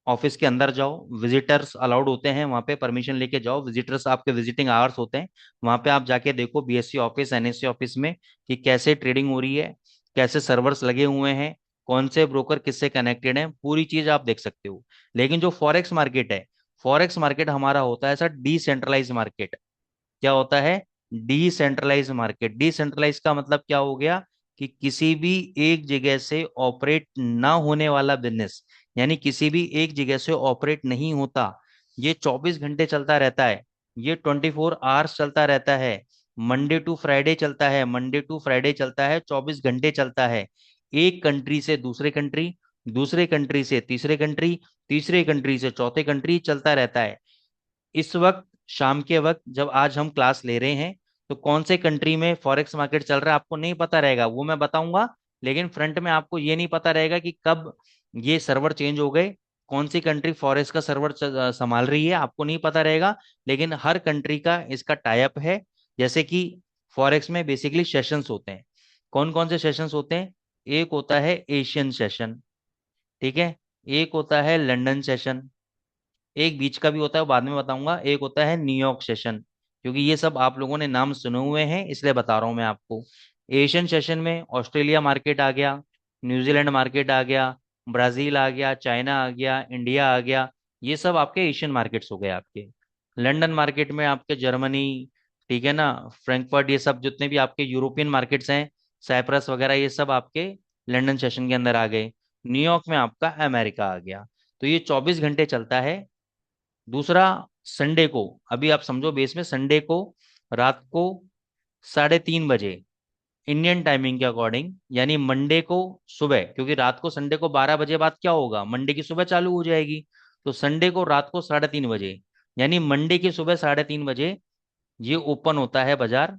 Speaker 1: ऑफिस के अंदर जाओ, विजिटर्स अलाउड होते हैं वहां पे, परमिशन लेके जाओ। विजिटर्स आपके विजिटिंग आवर्स होते हैं। वहां पे आप जाके देखो बीएससी ऑफिस, एनएससी ऑफिस में कि कैसे ट्रेडिंग हो रही है, कैसे सर्वर्स लगे हुए हैं, कौन से ब्रोकर किससे कनेक्टेड हैं, पूरी चीज आप देख सकते हो। लेकिन जो फॉरेक्स मार्केट है, फॉरेक्स मार्केट हमारा होता है सर डिसेंट्रलाइज मार्केट। क्या होता है? Decentralise market. डिसेंट्रलाइज का मतलब क्या हो गया? कि किसी भी एक जगह से ऑपरेट ना होने वाला बिजनेस, यानी किसी भी एक जगह से ऑपरेट नहीं होता। ये 24 घंटे चलता रहता है। ये 24 आवर्स चलता रहता है। मंडे टू फ्राइडे चलता है, मंडे टू फ्राइडे चलता है, 24 घंटे चलता है। एक कंट्री से दूसरे कंट्री, दूसरे कंट्री से तीसरे कंट्री, तीसरे कंट्री से चौथे कंट्री चलता रहता है। इस वक्त, शाम के वक्त जब आज हम क्लास ले रहे हैं, तो कौन से कंट्री में फॉरेक्स मार्केट चल रहा है आपको नहीं पता रहेगा, वो मैं बताऊंगा। लेकिन फ्रंट में आपको ये नहीं पता रहेगा कि कब ये सर्वर चेंज हो गए, कौन सी कंट्री फॉरेक्स का सर्वर संभाल रही है, आपको नहीं पता रहेगा। लेकिन हर कंट्री का इसका टाइप है। जैसे कि फॉरेक्स में बेसिकली सेशंस होते हैं। कौन कौन से सेशंस होते हैं? एक होता है एशियन सेशन। ठीक है? एक होता है लंदन सेशन। एक बीच का भी होता है, वो बाद में बताऊंगा। एक होता है न्यूयॉर्क सेशन। क्योंकि ये सब आप लोगों ने नाम सुने हुए हैं, इसलिए बता रहा हूं मैं आपको। एशियन सेशन में ऑस्ट्रेलिया मार्केट आ गया, न्यूजीलैंड मार्केट आ गया, ब्राजील आ गया, चाइना आ गया, इंडिया आ गया। ये सब आपके एशियन मार्केट्स हो गए आपके। लंदन मार्केट में आपके जर्मनी, ठीक है ना, फ्रैंकफर्ट, ये सब जितने भी आपके यूरोपियन मार्केट्स हैं, साइप्रस वगैरह, ये सब आपके लंदन सेशन के अंदर आ गए। न्यूयॉर्क में आपका अमेरिका आ गया। तो ये 24 घंटे चलता है। दूसरा, संडे को, अभी आप समझो बेस में, संडे को रात को 3:30 बजे इंडियन टाइमिंग के अकॉर्डिंग, यानी मंडे को सुबह, क्योंकि रात को संडे को 12 बजे बाद क्या होगा, मंडे की सुबह चालू हो जाएगी। तो संडे को रात को 3:30 बजे, यानी मंडे की सुबह 3:30 बजे ये ओपन होता है बाजार।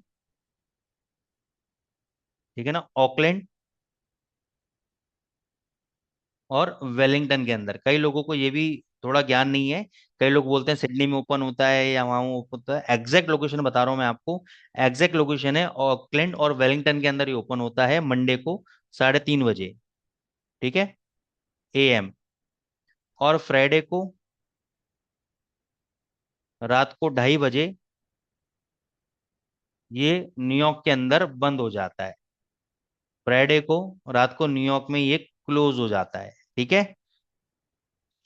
Speaker 1: ठीक है ना, ऑकलैंड और वेलिंगटन के अंदर। कई लोगों को ये भी थोड़ा ज्ञान नहीं है, कई लोग बोलते हैं सिडनी में ओपन होता है या वहाँ ओपन होता है। एग्जैक्ट लोकेशन बता रहा हूँ मैं आपको, एग्जैक्ट लोकेशन है ऑकलैंड और वेलिंगटन के अंदर ही ओपन होता है मंडे को 3:30 बजे। ठीक है, AM। और फ्राइडे को रात को 2:30 बजे ये न्यूयॉर्क के अंदर बंद हो जाता है। फ्राइडे को रात को न्यूयॉर्क में ये क्लोज हो जाता है। ठीक है,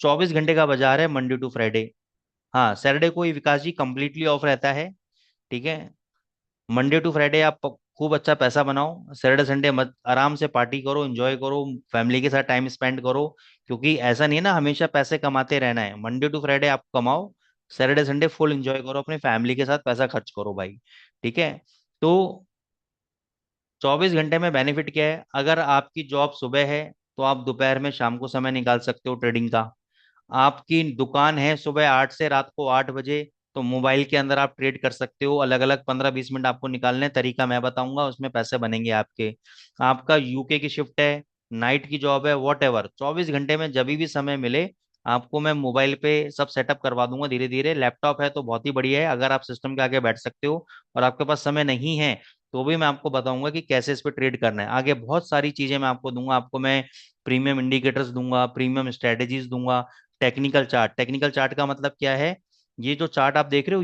Speaker 1: 24 घंटे का बाजार है मंडे टू फ्राइडे। हाँ, सैटरडे को ये विकास जी कंप्लीटली ऑफ रहता है। ठीक है, मंडे टू फ्राइडे आप खूब अच्छा पैसा बनाओ, सैटरडे संडे मत, आराम से पार्टी करो, एंजॉय करो, फैमिली के साथ टाइम स्पेंड करो। क्योंकि ऐसा नहीं है ना हमेशा पैसे कमाते रहना है, मंडे टू फ्राइडे आप कमाओ, सैटरडे संडे फुल एंजॉय करो, अपनी फैमिली के साथ पैसा खर्च करो भाई। ठीक है, तो 24 घंटे में बेनिफिट क्या है, अगर आपकी जॉब सुबह है तो आप दोपहर में शाम को समय निकाल सकते हो ट्रेडिंग का। आपकी दुकान है सुबह 8 से रात को 8 बजे, तो मोबाइल के अंदर आप ट्रेड कर सकते हो, अलग अलग 15-20 मिनट आपको निकालने हैं, तरीका मैं बताऊंगा, उसमें पैसे बनेंगे आपके। आपका यूके की शिफ्ट है, नाइट की जॉब है, वॉट एवर, 24 घंटे में जब भी समय मिले आपको मैं मोबाइल पे सब सेटअप करवा दूंगा धीरे धीरे। लैपटॉप है तो बहुत ही बढ़िया है, अगर आप सिस्टम के आगे बैठ सकते हो और आपके पास समय नहीं है तो भी मैं आपको बताऊंगा कि कैसे इस पे ट्रेड करना है। आगे बहुत सारी चीजें मैं आपको दूंगा, आपको मैं प्रीमियम इंडिकेटर्स दूंगा, प्रीमियम स्ट्रेटेजीज दूंगा। टेक्निकल चार्ट, टेक्निकल चार्ट का मतलब क्या है, ये जो चार्ट आप देख रहे हो,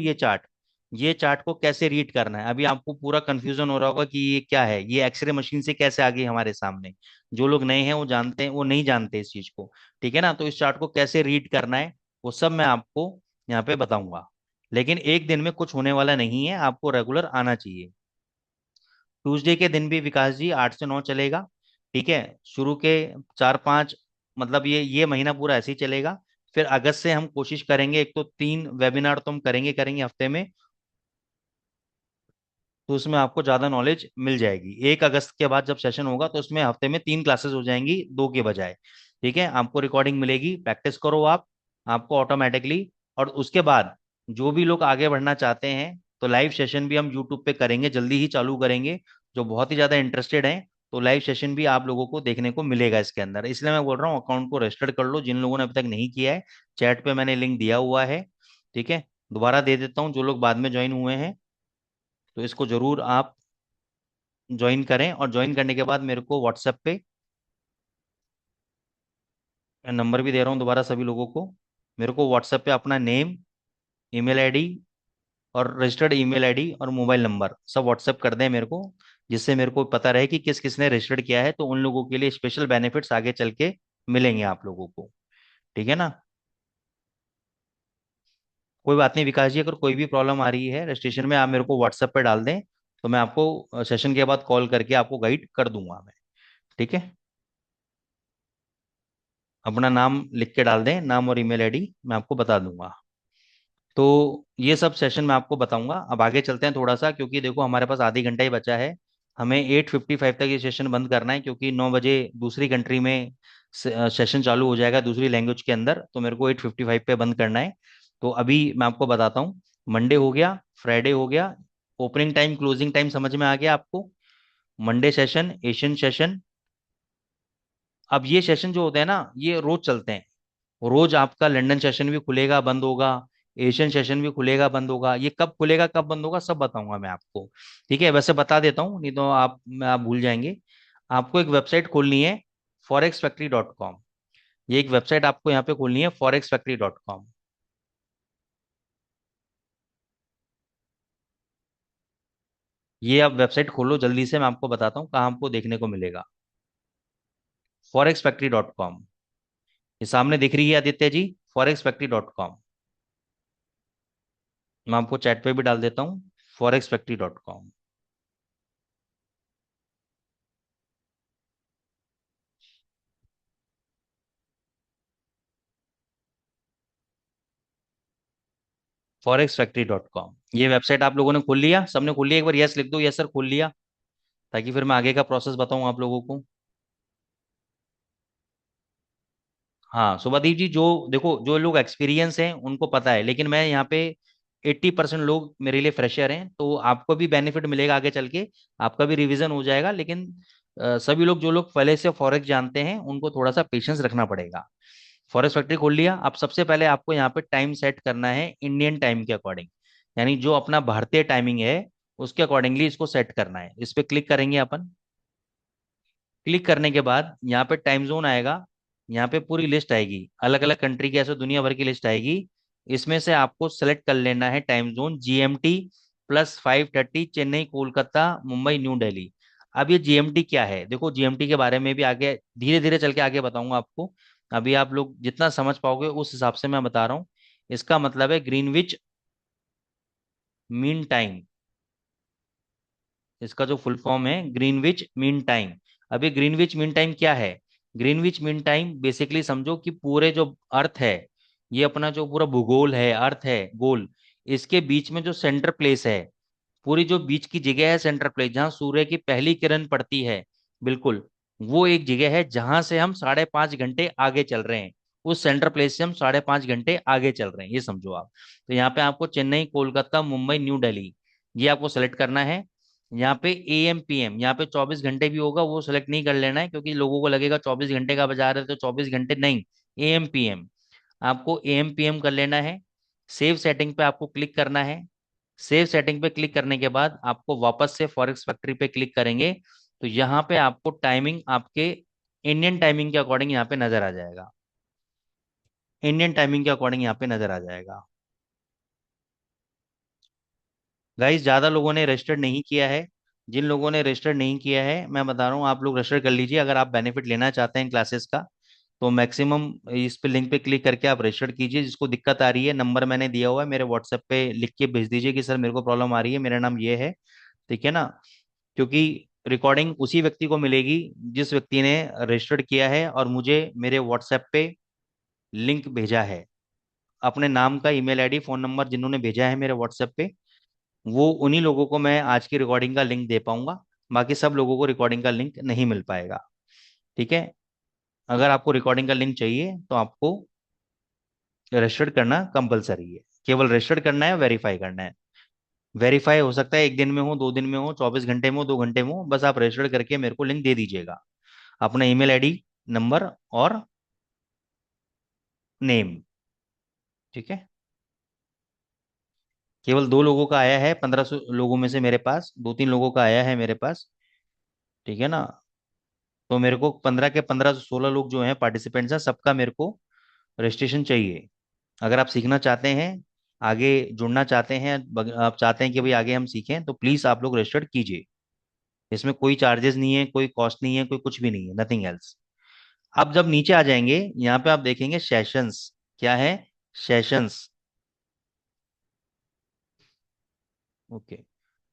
Speaker 1: ये चार्ट को कैसे रीड करना है। अभी आपको पूरा कंफ्यूजन हो रहा होगा कि ये क्या है, ये एक्सरे मशीन से कैसे आ गई हमारे सामने। जो लोग नए हैं वो जानते हैं, वो नहीं जानते इस चीज को। ठीक है ना, तो इस चार्ट को कैसे रीड करना है वो सब मैं आपको यहाँ पे बताऊंगा। लेकिन एक दिन में कुछ होने वाला नहीं है, आपको रेगुलर आना चाहिए। ट्यूसडे के दिन भी विकास जी 8 से 9 चलेगा। ठीक है, शुरू के 4-5, मतलब ये महीना पूरा ऐसे ही चलेगा। फिर अगस्त से हम कोशिश करेंगे, एक तो 3 वेबिनार तो हम करेंगे करेंगे हफ्ते में, तो उसमें आपको ज़्यादा नॉलेज मिल जाएगी। 1 अगस्त के बाद जब सेशन होगा तो उसमें हफ्ते में 3 क्लासेस हो जाएंगी, 2 के बजाय। ठीक है, आपको रिकॉर्डिंग मिलेगी, प्रैक्टिस करो आप, आपको ऑटोमेटिकली। और उसके बाद जो भी लोग आगे बढ़ना चाहते हैं तो लाइव सेशन भी हम यूट्यूब पे करेंगे, जल्दी ही चालू करेंगे। जो बहुत ही ज़्यादा इंटरेस्टेड हैं तो लाइव सेशन भी आप लोगों को देखने को मिलेगा इसके अंदर। इसलिए मैं बोल रहा हूँ अकाउंट को रजिस्टर कर लो, जिन लोगों ने अभी तक नहीं किया है, चैट पे मैंने लिंक दिया हुआ है। ठीक है, दोबारा दे देता हूँ, जो लोग बाद में ज्वाइन हुए हैं तो इसको जरूर आप ज्वाइन करें। और ज्वाइन करने के बाद मेरे को व्हाट्सएप पे, मैं नंबर भी दे रहा हूँ दोबारा सभी लोगों को, मेरे को व्हाट्सएप पे अपना नेम, ईमेल आईडी और रजिस्टर्ड ईमेल आईडी और मोबाइल नंबर सब व्हाट्सएप कर दें मेरे को, जिससे मेरे को पता रहे कि किस किसने रजिस्टर्ड किया है, तो उन लोगों के लिए स्पेशल बेनिफिट्स आगे चल के मिलेंगे आप लोगों को। ठीक है ना, कोई बात नहीं विकास जी, अगर कोई भी प्रॉब्लम आ रही है रजिस्ट्रेशन में, आप मेरे को व्हाट्सएप पे डाल दें, तो मैं आपको सेशन के बाद कॉल करके आपको गाइड कर दूंगा मैं। ठीक है, अपना नाम लिख के डाल दें, नाम और ईमेल आईडी, मैं आपको बता दूंगा। तो ये सब सेशन मैं आपको बताऊंगा। अब आगे चलते हैं थोड़ा सा, क्योंकि देखो हमारे पास आधी घंटा ही बचा है। हमें 8:55 तक ये सेशन बंद करना है, क्योंकि 9 बजे दूसरी कंट्री में सेशन चालू हो जाएगा दूसरी लैंग्वेज के अंदर, तो मेरे को 8:55 पे बंद करना है। तो अभी मैं आपको बताता हूँ, मंडे हो गया, फ्राइडे हो गया, ओपनिंग टाइम क्लोजिंग टाइम समझ में आ गया आपको। Monday session Asian session. अब ये सेशन जो होते हैं ना ये रोज चलते हैं, रोज आपका लंदन सेशन भी खुलेगा बंद होगा, एशियन सेशन भी खुलेगा बंद होगा, ये कब खुलेगा कब बंद होगा सब बताऊंगा मैं आपको। ठीक है, वैसे बता देता हूँ, नहीं तो आप भूल जाएंगे। आपको एक वेबसाइट खोलनी है, forex factory.com। ये एक वेबसाइट आपको यहाँ पे खोलनी है, forex factory.com। ये आप वेबसाइट खोलो जल्दी से, मैं आपको बताता हूँ कहाँ आपको देखने को मिलेगा। forex factory.com, ये सामने दिख रही है आदित्य जी, forex factory.com। मैं आपको चैट पे भी डाल देता हूँ, forex factory.com। forex factory.com, ये वेबसाइट आप लोगों ने खोल लिया? सबने खोल लिया? एक बार यस लिख दो, यस सर खोल लिया, ताकि फिर मैं आगे का प्रोसेस बताऊं आप लोगों को। हाँ सुभादीप जी, जो देखो जो लोग एक्सपीरियंस हैं उनको पता है, लेकिन मैं यहाँ पे 80% लोग मेरे लिए फ्रेशर हैं, तो आपको भी बेनिफिट मिलेगा आगे चल के, आपका भी रिवीजन हो जाएगा। लेकिन सभी लोग, जो लोग पहले से फॉरेक्स जानते हैं, उनको थोड़ा सा पेशेंस रखना पड़ेगा। फॉरेक्स फैक्ट्री खोल लिया? अब सबसे पहले आपको यहाँ पे टाइम सेट करना है इंडियन टाइम के अकॉर्डिंग, यानी जो अपना भारतीय टाइमिंग है उसके अकॉर्डिंगली इसको सेट करना है। इस पे क्लिक करेंगे अपन। क्लिक करने के बाद यहाँ पे टाइम जोन आएगा, यहाँ पे पूरी लिस्ट आएगी, अलग अलग कंट्री की, ऐसे दुनिया भर की लिस्ट आएगी। इसमें से आपको सेलेक्ट कर लेना है time zone GMT +5:30, Chennai, Kolkata, Mumbai, new Delhi. अब ये GMT क्या है, देखो GMT के बारे में भी आगे धीरे धीरे चल के आगे बताऊंगा आपको। अभी आप लोग जितना समझ पाओगे उस हिसाब से मैं बता रहा हूँ। इसका मतलब है ग्रीनविच मीन टाइम, इसका जो फुल फॉर्म है ग्रीनविच मीन टाइम। अभी ग्रीनविच मीन टाइम क्या है? ग्रीनविच मीन टाइम बेसिकली समझो कि पूरे जो अर्थ है, ये अपना जो पूरा भूगोल है, अर्थ है गोल, इसके बीच में जो सेंटर प्लेस है, पूरी जो बीच की जगह है सेंटर प्लेस, जहाँ सूर्य की पहली किरण पड़ती है, बिल्कुल वो एक जगह है जहां से हम 5.5 घंटे आगे चल रहे हैं। उस सेंटर प्लेस से हम 5.5 घंटे आगे चल रहे हैं, ये समझो आप। तो यहाँ पे आपको चेन्नई, कोलकाता, मुंबई, न्यू दिल्ली, ये आपको सेलेक्ट करना है। यहाँ पे AM PM, यहाँ पे 24 घंटे भी होगा, वो सेलेक्ट नहीं कर लेना है, क्योंकि लोगों को लगेगा 24 घंटे का बजा रहे, तो 24 घंटे नहीं, AM PM। आपको AM PM कर लेना है। सेव सेटिंग पे आपको क्लिक करना है। सेव सेटिंग पे क्लिक करने के बाद आपको वापस से फॉरेक्स फैक्ट्री पे क्लिक करेंगे, तो यहाँ पे आपको टाइमिंग आपके इंडियन टाइमिंग के अकॉर्डिंग यहाँ पे नजर आ जाएगा। इंडियन टाइमिंग के अकॉर्डिंग यहाँ पे नजर आ जाएगा। गाइस ज्यादा लोगों ने रजिस्टर नहीं किया है। जिन लोगों ने रजिस्टर नहीं किया है, मैं बता रहा हूँ, आप लोग रजिस्टर कर लीजिए अगर आप बेनिफिट लेना चाहते हैं क्लासेस का। तो मैक्सिमम इस पे लिंक पे क्लिक करके आप रजिस्टर कीजिए। जिसको दिक्कत आ रही है, नंबर मैंने दिया हुआ है, मेरे व्हाट्सएप पे लिख के भेज दीजिए कि सर मेरे को प्रॉब्लम आ रही है, मेरा नाम ये है, ठीक है ना? क्योंकि रिकॉर्डिंग उसी व्यक्ति को मिलेगी जिस व्यक्ति ने रजिस्टर्ड किया है और मुझे मेरे व्हाट्सएप पे लिंक भेजा है। अपने नाम का email ID, फोन नंबर जिन्होंने भेजा है मेरे व्हाट्सएप पे, वो उन्हीं लोगों को मैं आज की रिकॉर्डिंग का लिंक दे पाऊंगा। बाकी सब लोगों को रिकॉर्डिंग का लिंक नहीं मिल पाएगा, ठीक है? अगर आपको रिकॉर्डिंग का लिंक चाहिए तो आपको रजिस्टर्ड करना कंपलसरी है। केवल रजिस्टर्ड करना है, वेरीफाई करना है। वेरीफाई हो सकता है 1 दिन में हो, 2 दिन में हो, 24 घंटे में हो, 2 घंटे में हो, बस आप रजिस्टर्ड करके मेरे को लिंक दे दीजिएगा, अपना email ID, नंबर और नेम, ठीक है? केवल 2 लोगों का आया है 1500 लोगों में से, मेरे पास 2-3 लोगों का आया है मेरे पास, ठीक है ना? तो मेरे को 15 के 15 16 लोग जो हैं पार्टिसिपेंट्स हैं, सबका मेरे को रजिस्ट्रेशन चाहिए। अगर आप सीखना चाहते हैं, आगे जुड़ना चाहते हैं, आप चाहते हैं कि भाई आगे हम सीखें, तो प्लीज आप लोग रजिस्टर कीजिए। इसमें कोई चार्जेस नहीं है, कोई कॉस्ट नहीं है, कोई कुछ भी नहीं है, नथिंग एल्स। आप जब नीचे आ जाएंगे, यहाँ पे आप देखेंगे सेशंस, क्या है? Sessions, okay,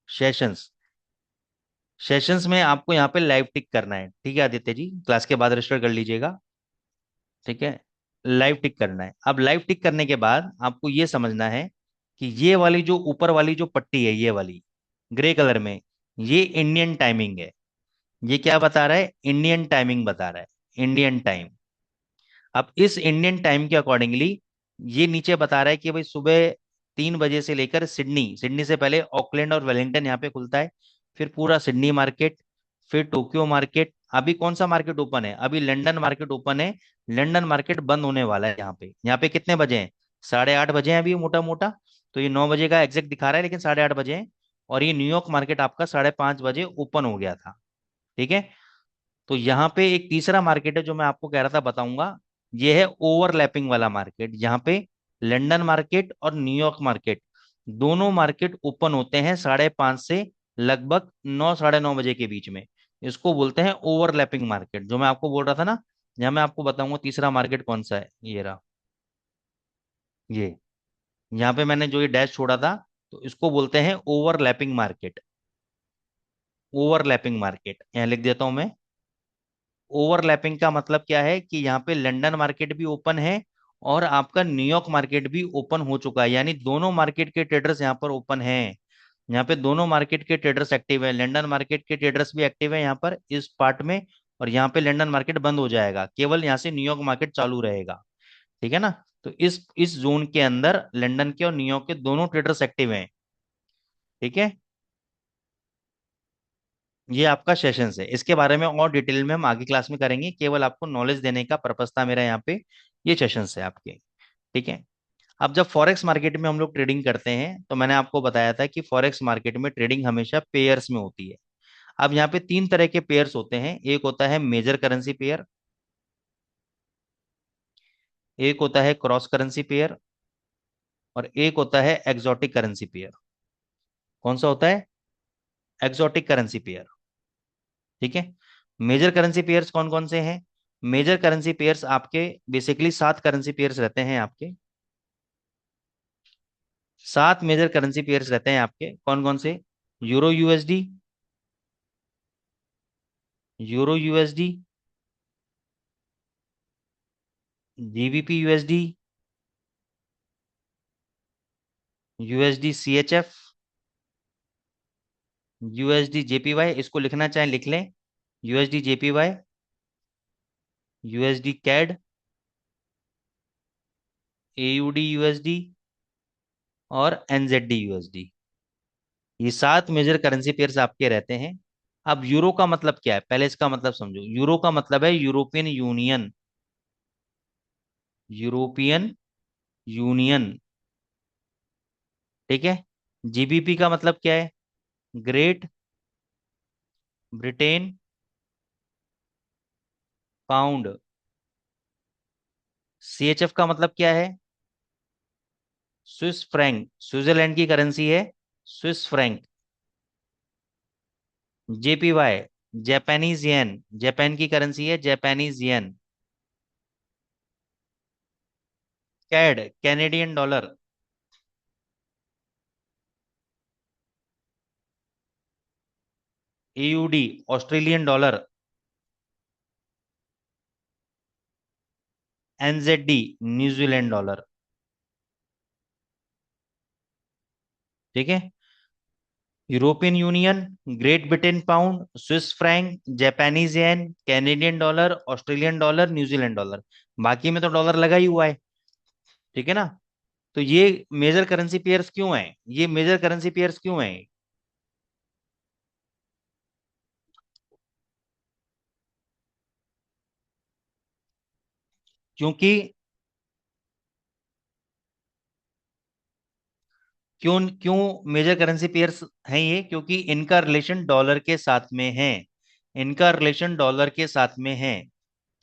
Speaker 1: sessions. सेशंस में आपको यहाँ पे लाइव टिक करना है, ठीक है आदित्य जी? क्लास के बाद रजिस्टर कर लीजिएगा, ठीक है? लाइव टिक करना है। अब लाइव टिक करने के बाद आपको ये समझना है कि ये वाली जो ऊपर वाली जो पट्टी है, ये वाली ग्रे कलर में, ये इंडियन टाइमिंग है। ये क्या बता रहा है? इंडियन टाइमिंग बता रहा है, इंडियन टाइम। अब इस इंडियन टाइम के अकॉर्डिंगली ये नीचे बता रहा है कि भाई सुबह 3 बजे से लेकर सिडनी, सिडनी से पहले ऑकलैंड और वेलिंगटन यहाँ पे खुलता है, फिर पूरा सिडनी मार्केट, फिर टोक्यो मार्केट। अभी कौन सा मार्केट ओपन है? अभी लंदन मार्केट ओपन है। लंदन मार्केट बंद होने वाला है यहाँ पे। यहाँ पे कितने बजे हैं? 8:30 बजे हैं अभी, मोटा मोटा। तो ये 9 बजे का एग्जैक्ट दिखा रहा है, लेकिन 8:30 बजे हैं। और ये न्यूयॉर्क मार्केट आपका 5:30 बजे ओपन हो गया था, ठीक है? तो यहाँ पे एक तीसरा मार्केट है जो मैं आपको कह रहा था बताऊंगा, ये है ओवरलैपिंग वाला मार्केट। यहाँ पे लंदन मार्केट और न्यूयॉर्क मार्केट, दोनों मार्केट ओपन होते हैं 5:30 से लगभग 9 साढ़े 9 बजे के बीच में। इसको बोलते हैं ओवरलैपिंग मार्केट, जो मैं आपको बोल रहा था ना। यहाँ मैं आपको बताऊंगा तीसरा मार्केट कौन सा है, ये रहा, ये यहाँ पे मैंने जो ये डैश छोड़ा था, तो इसको बोलते हैं ओवरलैपिंग मार्केट। ओवरलैपिंग मार्केट यहाँ लिख देता हूं मैं। ओवरलैपिंग का मतलब क्या है कि यहाँ पे लंदन मार्केट भी ओपन है और आपका न्यूयॉर्क मार्केट भी ओपन हो चुका है, यानी दोनों मार्केट के ट्रेडर्स यहाँ पर ओपन हैं। यहाँ पे दोनों मार्केट के ट्रेडर्स एक्टिव है, लंदन मार्केट के ट्रेडर्स भी एक्टिव है यहाँ पर इस पार्ट में। और यहाँ पे लंदन मार्केट बंद हो जाएगा, केवल यहाँ से न्यूयॉर्क मार्केट चालू रहेगा। ठीक है ना। तो इस जोन के अंदर लंदन के और न्यूयॉर्क के दोनों ट्रेडर्स एक्टिव हैं। ठीक है। ये आपका सेशंस है, इसके बारे में और डिटेल में हम आगे क्लास में करेंगे, केवल आपको नॉलेज देने का पर्पस था मेरा यहाँ पे। ये सेशंस है आपके। ठीक है। अब जब फॉरेक्स मार्केट में हम लोग ट्रेडिंग करते हैं, तो मैंने आपको बताया था कि फॉरेक्स मार्केट में ट्रेडिंग हमेशा पेयर्स में होती है। अब यहाँ पे तीन तरह के पेयर्स होते हैं, एक होता है मेजर करेंसी पेयर, एक होता है क्रॉस करेंसी पेयर, और एक होता है एक्सोटिक करेंसी पेयर। कौन सा होता है? Exotic currency pair. ठीक है। मेजर करेंसी पेयर्स कौन कौन से हैं? मेजर करेंसी पेयर्स आपके बेसिकली 7 करेंसी पेयर्स रहते हैं आपके। 7 मेजर करेंसी पेयर्स रहते हैं आपके, कौन कौन से? Euro USD, euro USD, GBP USD, USD CHF, USD JPY. इसको लिखना चाहें लिख लें, USD JPY, USD CAD, AUD USD और एनजेडी यूएसडी। ये 7 मेजर करेंसी पेयर्स आपके रहते हैं। अब यूरो का मतलब क्या है, पहले इसका मतलब समझो। यूरो का मतलब है यूरोपियन यूनियन, यूरोपियन यूनियन। ठीक है। जीबीपी का मतलब क्या है? Great Britain pound. सीएचएफ का मतलब क्या है? स्विस फ्रैंक, स्विट्जरलैंड की करेंसी है Swiss franc. JPY, Japanese yen, Japan की करेंसी है Japanese yen. CAD, Canadian dollar. AUD, Australian dollar. NZD, New Zealand dollar. ठीक है। European Union, Great Britain pound, Swiss franc, Japanese yen, Canadian dollar, Australian dollar, New Zealand dollar. बाकी में तो dollar लगा ही हुआ है। ठीक है ना। तो ये मेजर करेंसी पेयर्स क्यों हैं? ये मेजर करेंसी पेयर्स क्यों हैं? क्योंकि क्यों क्यों मेजर करेंसी पेयर्स हैं ये? क्योंकि इनका रिलेशन डॉलर के साथ में है, इनका रिलेशन डॉलर के साथ में है।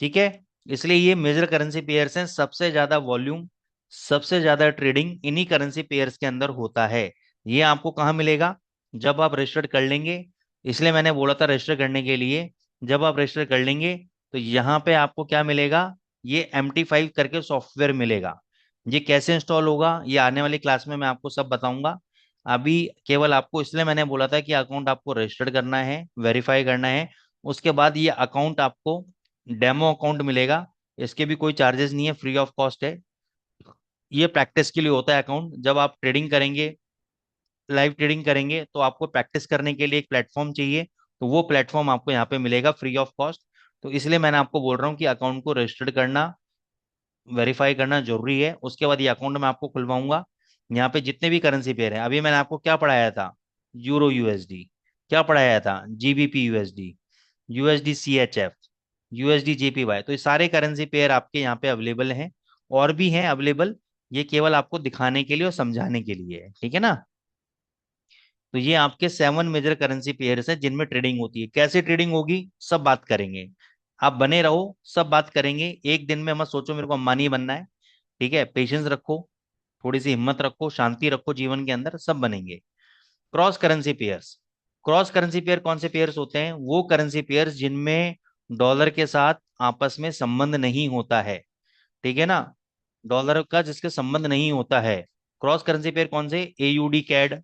Speaker 1: ठीक है। इसलिए ये मेजर करेंसी पेयर्स हैं, सबसे ज्यादा वॉल्यूम, सबसे ज्यादा ट्रेडिंग इन्हीं करेंसी पेयर्स के अंदर होता है। ये आपको कहाँ मिलेगा? जब आप रजिस्टर कर लेंगे। इसलिए मैंने बोला था रजिस्टर करने के लिए। जब आप रजिस्टर कर लेंगे, तो यहाँ पे आपको क्या मिलेगा? ये MT5 करके सॉफ्टवेयर मिलेगा। ये कैसे इंस्टॉल होगा, ये आने वाली क्लास में मैं आपको सब बताऊंगा। अभी केवल आपको इसलिए मैंने बोला था कि अकाउंट आपको रजिस्टर्ड करना है, वेरीफाई करना है। उसके बाद ये अकाउंट आपको डेमो अकाउंट मिलेगा। इसके भी कोई चार्जेस नहीं है, फ्री ऑफ कॉस्ट है। ये प्रैक्टिस के लिए होता है अकाउंट। जब आप ट्रेडिंग करेंगे, लाइव ट्रेडिंग करेंगे, तो आपको प्रैक्टिस करने के लिए एक प्लेटफॉर्म चाहिए। तो वो प्लेटफॉर्म आपको यहाँ पे मिलेगा फ्री ऑफ कॉस्ट। तो इसलिए मैंने आपको बोल रहा हूँ कि अकाउंट को रजिस्टर्ड करना, वेरीफाई करना जरूरी है। उसके बाद ये अकाउंट मैं आपको खुलवाऊंगा। यहाँ पे जितने भी करेंसी पेयर हैं, अभी मैंने आपको क्या पढ़ाया था? Euro USD. क्या पढ़ाया था? GBP USD, USD CHF, USD JPY. तो ये सारे करेंसी पेयर आपके यहाँ पे अवेलेबल हैं, और भी हैं अवेलेबल। ये केवल आपको दिखाने के लिए और समझाने के लिए है। ठीक है ना। तो ये आपके 7 मेजर करेंसी पेयर्स हैं जिनमें ट्रेडिंग होती है। कैसे ट्रेडिंग होगी, सब बात करेंगे। आप बने रहो, सब बात करेंगे। एक दिन में मत सोचो मेरे को अंबानी बनना है। ठीक है, पेशेंस रखो, थोड़ी सी हिम्मत रखो, शांति रखो जीवन के अंदर, सब बनेंगे। Cross currency pairs. Cross currency pair कौन से पेयर्स होते हैं? वो करेंसी पेयर्स जिनमें डॉलर के साथ आपस में संबंध नहीं होता है। ठीक है ना। डॉलर का जिसके संबंध नहीं होता है। क्रॉस करेंसी पेयर कौन से? AUD CAD,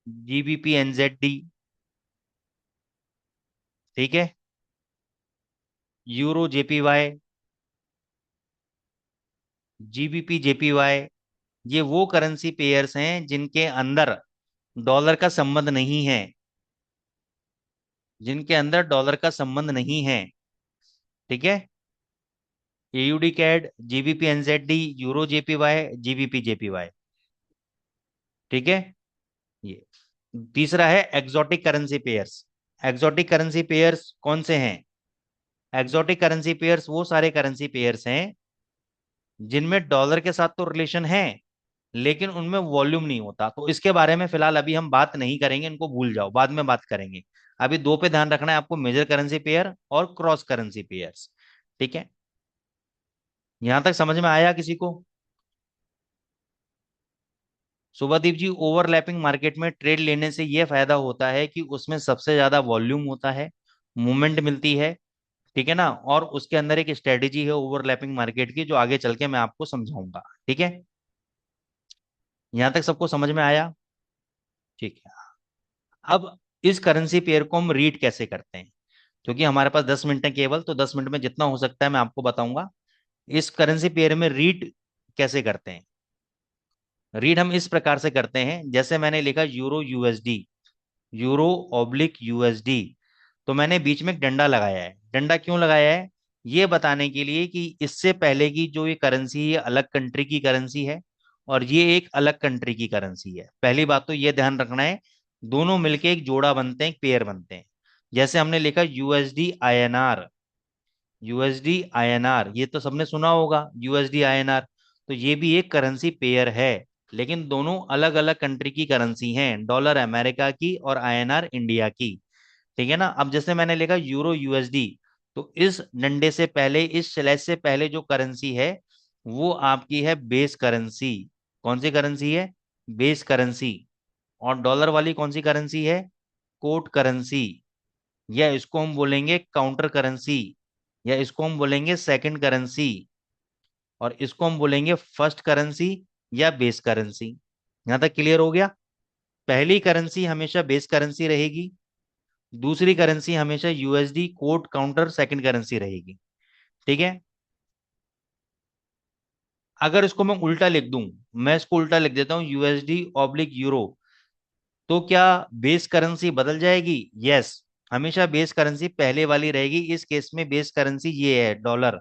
Speaker 1: GBP NZD. ठीक है। यूरो जेपीवाई, जीबीपी जेपीवाई, ये वो करेंसी पेयर्स हैं जिनके अंदर डॉलर का संबंध नहीं है, जिनके अंदर डॉलर का संबंध नहीं है। ठीक है, AUD CAD, GBP NZD, euro JPY, GBP JPY. ठीक है, ये तीसरा है exotic currency pairs. Exotic currency pairs कौन से हैं? एक्सोटिक करेंसी पेयर्स वो सारे करेंसी पेयर्स हैं जिनमें डॉलर के साथ तो रिलेशन है, लेकिन उनमें वॉल्यूम नहीं होता। तो इसके बारे में फिलहाल अभी हम बात नहीं करेंगे, इनको भूल जाओ, बाद में बात करेंगे। अभी दो पे ध्यान रखना है आपको, मेजर करेंसी पेयर और क्रॉस करेंसी पेयर्स। ठीक है, यहां तक समझ में आया किसी को? शुभदीप जी, ओवरलैपिंग मार्केट में ट्रेड लेने से यह फायदा होता है कि उसमें सबसे ज्यादा वॉल्यूम होता है, मूवमेंट मिलती है। ठीक है ना, और उसके अंदर एक स्ट्रेटेजी है ओवरलैपिंग मार्केट की, जो आगे चल के मैं आपको समझाऊंगा। ठीक है, यहां तक सबको समझ में आया? ठीक है, अब इस करेंसी पेयर को हम रीड कैसे करते हैं, क्योंकि हमारे पास 10 मिनट है केवल, तो 10 मिनट में जितना हो सकता है मैं आपको बताऊंगा। इस करेंसी पेयर में रीड कैसे करते हैं? रीड हम इस प्रकार से करते हैं, जैसे मैंने लिखा euro USD, euro oblique USD, तो मैंने बीच में एक डंडा लगाया है। डंडा क्यों लगाया है? ये बताने के लिए कि इससे पहले की जो ये करेंसी है अलग कंट्री की करेंसी है, और ये एक अलग कंट्री की करेंसी है। पहली बात तो ये ध्यान रखना है, दोनों मिलके एक जोड़ा बनते हैं, एक पेयर बनते हैं। जैसे हमने लिखा यूएसडी आईएनआर, यूएसडी आईएनआर, ये तो सबने सुना होगा यूएसडी आईएनआर। तो ये भी एक करेंसी पेयर है, लेकिन दोनों अलग अलग कंट्री की करेंसी हैं, डॉलर अमेरिका की और आईएनआर इंडिया की। ठीक है ना, अब जैसे मैंने लिखा यूरो यूएसडी, तो इस डंडे से पहले, इस स्लैश से पहले जो करेंसी है वो आपकी है बेस करेंसी। कौन सी करेंसी है? Base currency. और डॉलर वाली कौन सी करेंसी है? कोट करेंसी, या इसको हम बोलेंगे काउंटर करेंसी, या इसको हम बोलेंगे सेकंड करेंसी, और इसको हम बोलेंगे फर्स्ट करेंसी या बेस करेंसी। यहां तक क्लियर हो गया? पहली करेंसी हमेशा बेस करेंसी रहेगी, दूसरी करेंसी हमेशा USD quote counter second currency रहेगी। ठीक है, अगर इसको मैं उल्टा लिख दूं, मैं इसको उल्टा लिख देता हूं यूएसडी ऑब्लिक यूरो, तो क्या बेस करेंसी बदल जाएगी? यस, हमेशा बेस करेंसी पहले वाली रहेगी। इस केस में बेस करेंसी ये है डॉलर,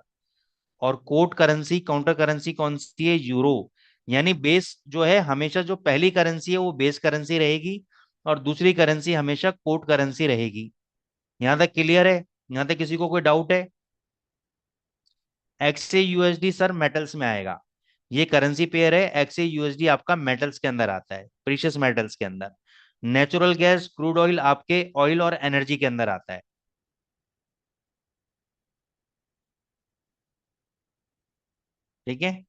Speaker 1: और कोट करेंसी काउंटर करेंसी कौन सी है? यूरो। यानी बेस जो है, हमेशा जो पहली करेंसी है वो बेस करेंसी रहेगी, और दूसरी करेंसी हमेशा कोट करेंसी रहेगी। यहां तक क्लियर है? यहां तक किसी को कोई डाउट है? एक्सए यूएसडी सर मेटल्स में आएगा, ये करेंसी पेयर है। एक्सए यूएसडी आपका मेटल्स के अंदर आता है, प्रीशियस मेटल्स के अंदर। नेचुरल गैस क्रूड ऑयल आपके ऑयल और एनर्जी के अंदर आता है। ठीक है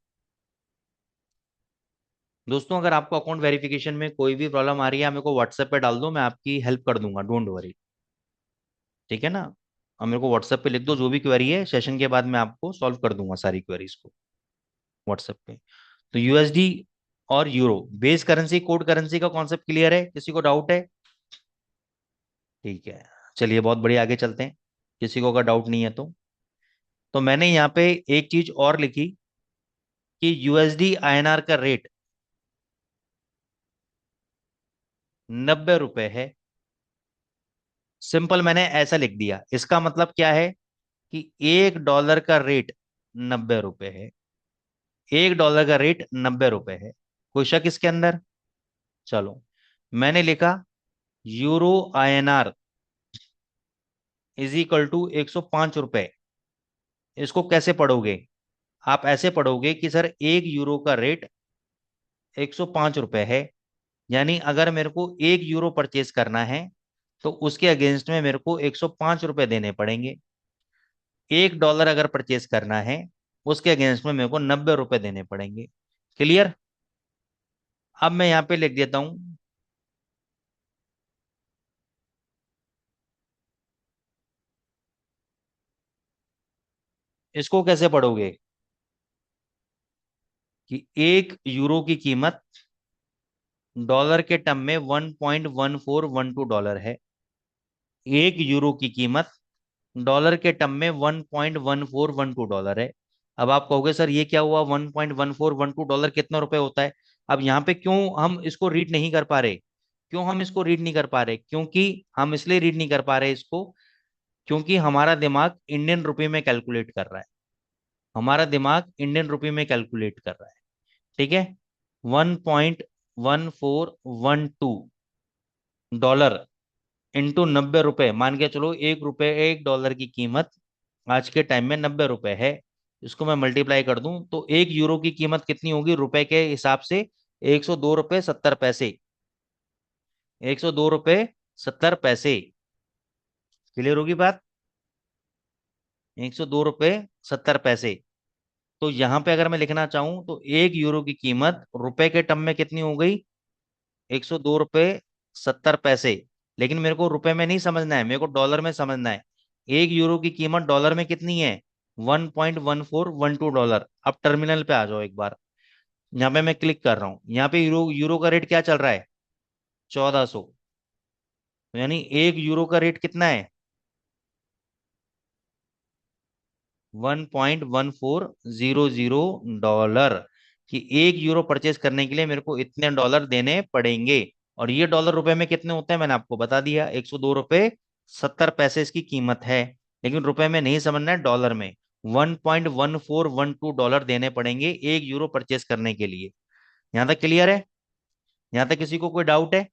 Speaker 1: दोस्तों, अगर आपको अकाउंट वेरिफिकेशन में कोई भी प्रॉब्लम आ रही है, मेरे को व्हाट्सएप पे डाल दो, मैं आपकी हेल्प कर दूंगा, डोंट वरी। ठीक है ना, और मेरे को व्हाट्सएप पे लिख दो जो भी क्वेरी है, सेशन के बाद मैं आपको सॉल्व कर दूंगा सारी क्वेरीज को व्हाट्सएप पे। तो यूएसडी और euro base currency code currency का कॉन्सेप्ट क्लियर है? किसी को डाउट है? ठीक है, चलिए बहुत बढ़िया, आगे चलते हैं। किसी को अगर डाउट नहीं है तो मैंने यहाँ पे एक चीज और लिखी कि यूएसडी आईएनआर का रेट 90 रुपए है। सिंपल मैंने ऐसा लिख दिया, इसका मतलब क्या है कि $1 का रेट 90 रुपए है। $1 का रेट 90 रुपए है, कोई शक इसके अंदर? चलो, मैंने लिखा euro INR is equal to 105 रुपए। इसको कैसे पढ़ोगे? आप ऐसे पढ़ोगे कि सर 1 यूरो का रेट 105 रुपए है, यानी अगर मेरे को 1 यूरो परचेज करना है तो उसके अगेंस्ट में मेरे को 105 रुपए देने पड़ेंगे। $1 अगर परचेज करना है, उसके अगेंस्ट में मेरे को 90 रुपए देने पड़ेंगे। क्लियर? अब मैं यहाँ पे लिख देता हूं, इसको कैसे पढ़ोगे कि 1 यूरो की कीमत डॉलर के टर्म में $1.1412 है। 1 यूरो की कीमत डॉलर के टर्म में $1.1412 है। अब आप कहोगे सर ये क्या हुआ, $1.1412 कितना रुपए होता है। अब यहाँ पे क्यों हम इसको रीड नहीं कर पा रहे, क्यों हम इसको रीड नहीं कर पा रहे, क्योंकि हम इसलिए रीड नहीं कर पा रहे इसको, क्योंकि हमारा दिमाग इंडियन रुपए में कैलकुलेट कर रहा है, हमारा दिमाग इंडियन रुपए में कैलकुलेट कर रहा है। ठीक है, 1.1412 इंटू 90 रुपए, मान के चलो 1 रुपए, $1 की कीमत आज के टाइम में 90 रुपए है। इसको मैं मल्टीप्लाई कर दूं तो 1 यूरो की कीमत कितनी होगी रुपए के हिसाब से, 102 रुपये 70 पैसे, 102 रुपये 70 पैसे। क्लियर होगी बात, 102 रुपये 70 पैसे। तो यहां पे अगर मैं लिखना चाहूं तो 1 यूरो की कीमत रुपए के टर्म में कितनी हो गई, 102 रुपये 70 पैसे। लेकिन मेरे को रुपए में नहीं समझना है, मेरे को डॉलर में समझना है। 1 यूरो की कीमत डॉलर में कितनी है, $1.1412। अब टर्मिनल पे आ जाओ एक बार, यहाँ पे मैं क्लिक कर रहा हूँ, यहाँ पे यूरो यूरो का रेट क्या चल रहा है, 1400। यानी 1 यूरो का रेट कितना है, $1.1400। कि 1 यूरो परचेस करने के लिए मेरे को इतने डॉलर देने पड़ेंगे। और ये डॉलर रुपए में कितने होते हैं मैंने आपको बता दिया, 102 रुपये 70 पैसे इसकी कीमत है। लेकिन रुपए में नहीं समझना है, डॉलर में। $1.1412 देने पड़ेंगे 1 यूरो परचेस करने के लिए। यहाँ तक क्लियर है, यहाँ तक किसी को कोई डाउट है।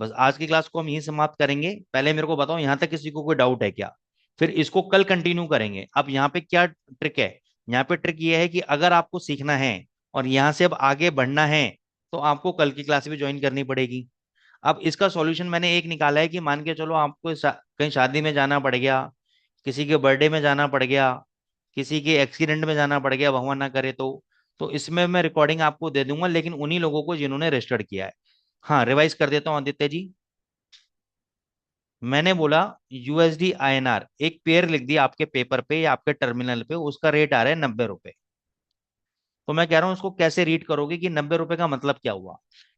Speaker 1: बस आज की क्लास को हम यहीं समाप्त करेंगे। पहले मेरे को बताओ यहाँ तक किसी को कोई डाउट है क्या, फिर इसको कल कंटिन्यू करेंगे। अब यहाँ पे क्या ट्रिक है, यहाँ पे ट्रिक ये है कि अगर आपको सीखना है और यहाँ से अब आगे बढ़ना है तो आपको कल की क्लास भी ज्वाइन करनी पड़ेगी। अब इसका सॉल्यूशन मैंने एक निकाला है कि मान के चलो आपको कहीं शादी में जाना पड़ गया, किसी के बर्थडे में जाना पड़ गया, किसी के एक्सीडेंट में जाना पड़ गया, भगवान ना करे तो इसमें मैं रिकॉर्डिंग आपको दे दूंगा, लेकिन उन्हीं लोगों को जिन्होंने रजिस्टर्ड किया है। हाँ, रिवाइज कर देता हूँ आदित्य जी। मैंने बोला यूएसडी आईएनआर एक पेयर लिख दिया आपके पेपर पे या आपके टर्मिनल पे, उसका रेट आ रहा है 90 रुपए। तो मैं कह रहा हूं उसको कैसे रीड करोगे कि 90 रुपए का मतलब क्या हुआ।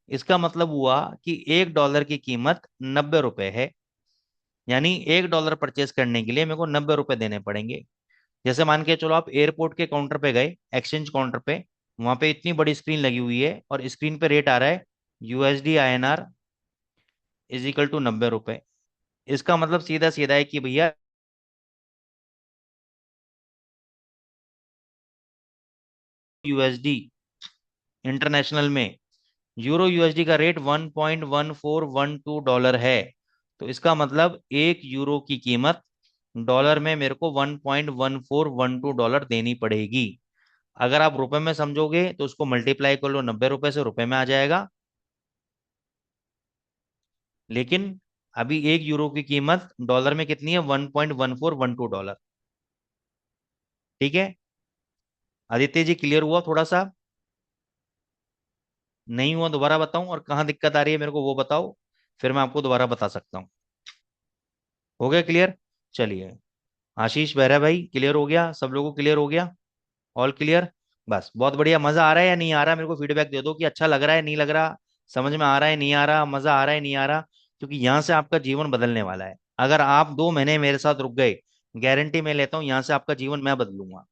Speaker 1: इसका मतलब हुआ कि 1 डॉलर की कीमत 90 रुपए है, यानी 1 डॉलर परचेस करने के लिए मेरे को 90 रुपए देने पड़ेंगे। जैसे मान के चलो आप एयरपोर्ट के काउंटर पे गए, एक्सचेंज काउंटर पे, वहां पे इतनी बड़ी स्क्रीन लगी हुई है और स्क्रीन पे रेट आ रहा है USD INR is equal to 90 रुपए। इसका मतलब सीधा सीधा है कि भैया यूएसडी इंटरनेशनल में यूरो यूएसडी का रेट $1.1412 है। तो इसका मतलब 1 यूरो की कीमत डॉलर में मेरे को $1.1412 देनी पड़ेगी। अगर आप रुपए में समझोगे तो उसको मल्टीप्लाई कर लो, 90 रुपए से रुपए में आ जाएगा। लेकिन अभी 1 यूरो की कीमत डॉलर में कितनी है, $1.1412। ठीक है, आदित्य जी क्लियर हुआ थोड़ा सा, नहीं हुआ दोबारा बताऊं, और कहाँ दिक्कत आ रही है मेरे को वो बताओ, फिर मैं आपको दोबारा बता सकता हूँ। हो गया क्लियर, चलिए। आशीष बहरा भाई क्लियर हो गया, सब लोगों को क्लियर हो गया, ऑल क्लियर। बस बहुत बढ़िया, मजा आ रहा है या नहीं आ रहा, मेरे को फीडबैक दे दो कि अच्छा लग रहा है नहीं लग रहा, समझ में आ रहा है नहीं आ रहा, मजा आ रहा है नहीं आ रहा। क्योंकि यहाँ से आपका जीवन बदलने वाला है। अगर आप 2 महीने मेरे साथ रुक गए, गारंटी मैं लेता हूँ यहाँ से आपका जीवन मैं बदलूंगा।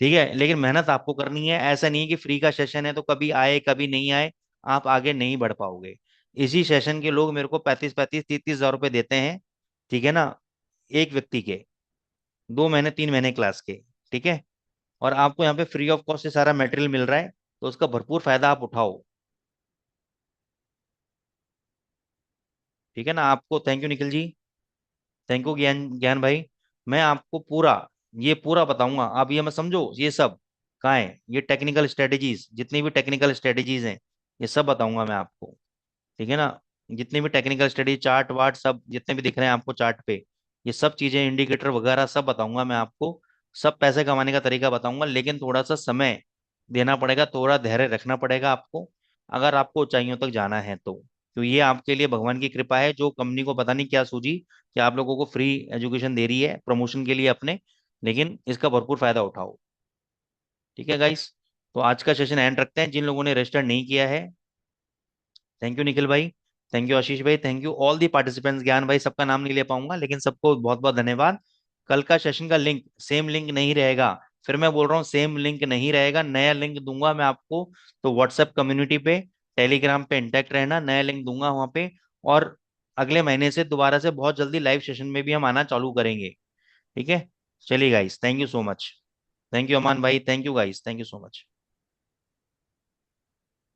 Speaker 1: ठीक है, लेकिन मेहनत आपको करनी है, ऐसा नहीं है कि फ्री का सेशन है तो कभी आए कभी नहीं आए, आप आगे नहीं बढ़ पाओगे। इसी सेशन के लोग मेरे को 35-35 30-30 हजार रुपए देते हैं, ठीक है ना, एक व्यक्ति के, 2 महीने 3 महीने क्लास के। ठीक है, और आपको यहाँ पे फ्री ऑफ कॉस्ट से सारा मटेरियल मिल रहा है, तो उसका भरपूर फायदा आप उठाओ। ठीक है ना, आपको thank you Nikhil ji, thank you Gyan Gyan भाई। मैं आपको पूरा ये पूरा बताऊंगा, आप ये मत समझो ये सब कहाँ है, ये टेक्निकल स्ट्रेटेजीज, जितनी भी टेक्निकल स्ट्रेटेजीज हैं ये सब बताऊंगा मैं आपको। ठीक है ना, जितनी भी टेक्निकल स्टडी, चार्ट वार्ट सब जितने भी दिख रहे हैं आपको चार्ट पे, ये सब चीजें इंडिकेटर वगैरह सब बताऊंगा मैं आपको। सब पैसे कमाने का तरीका बताऊंगा, लेकिन थोड़ा सा समय देना पड़ेगा, थोड़ा धैर्य रखना पड़ेगा आपको, अगर आपको ऊंचाइयों तक जाना है तो ये आपके लिए भगवान की कृपा है, जो कंपनी को पता नहीं क्या सूझी कि आप लोगों को फ्री एजुकेशन दे रही है प्रमोशन के लिए अपने, लेकिन इसका भरपूर फायदा उठाओ। ठीक है गाइस, तो आज का सेशन एंड रखते हैं, जिन लोगों ने रजिस्टर नहीं किया है। थैंक यू निखिल भाई, थैंक यू आशीष भाई, thank you all the participants, ज्ञान भाई सबका नाम नहीं ले पाऊंगा लेकिन सबको बहुत बहुत धन्यवाद। कल का सेशन का लिंक सेम लिंक नहीं रहेगा। फिर मैं बोल रहा हूँ सेम लिंक नहीं रहेगा, नया लिंक दूंगा मैं आपको। तो व्हाट्सएप कम्युनिटी पे, टेलीग्राम पे इंटैक्ट रहना, नया लिंक दूंगा वहां पे। और अगले महीने से दोबारा से बहुत जल्दी लाइव सेशन में भी हम आना चालू करेंगे। ठीक है। चलिए guys, thank you so much. Thank you Aman भाई, thank you guys, thank you so much.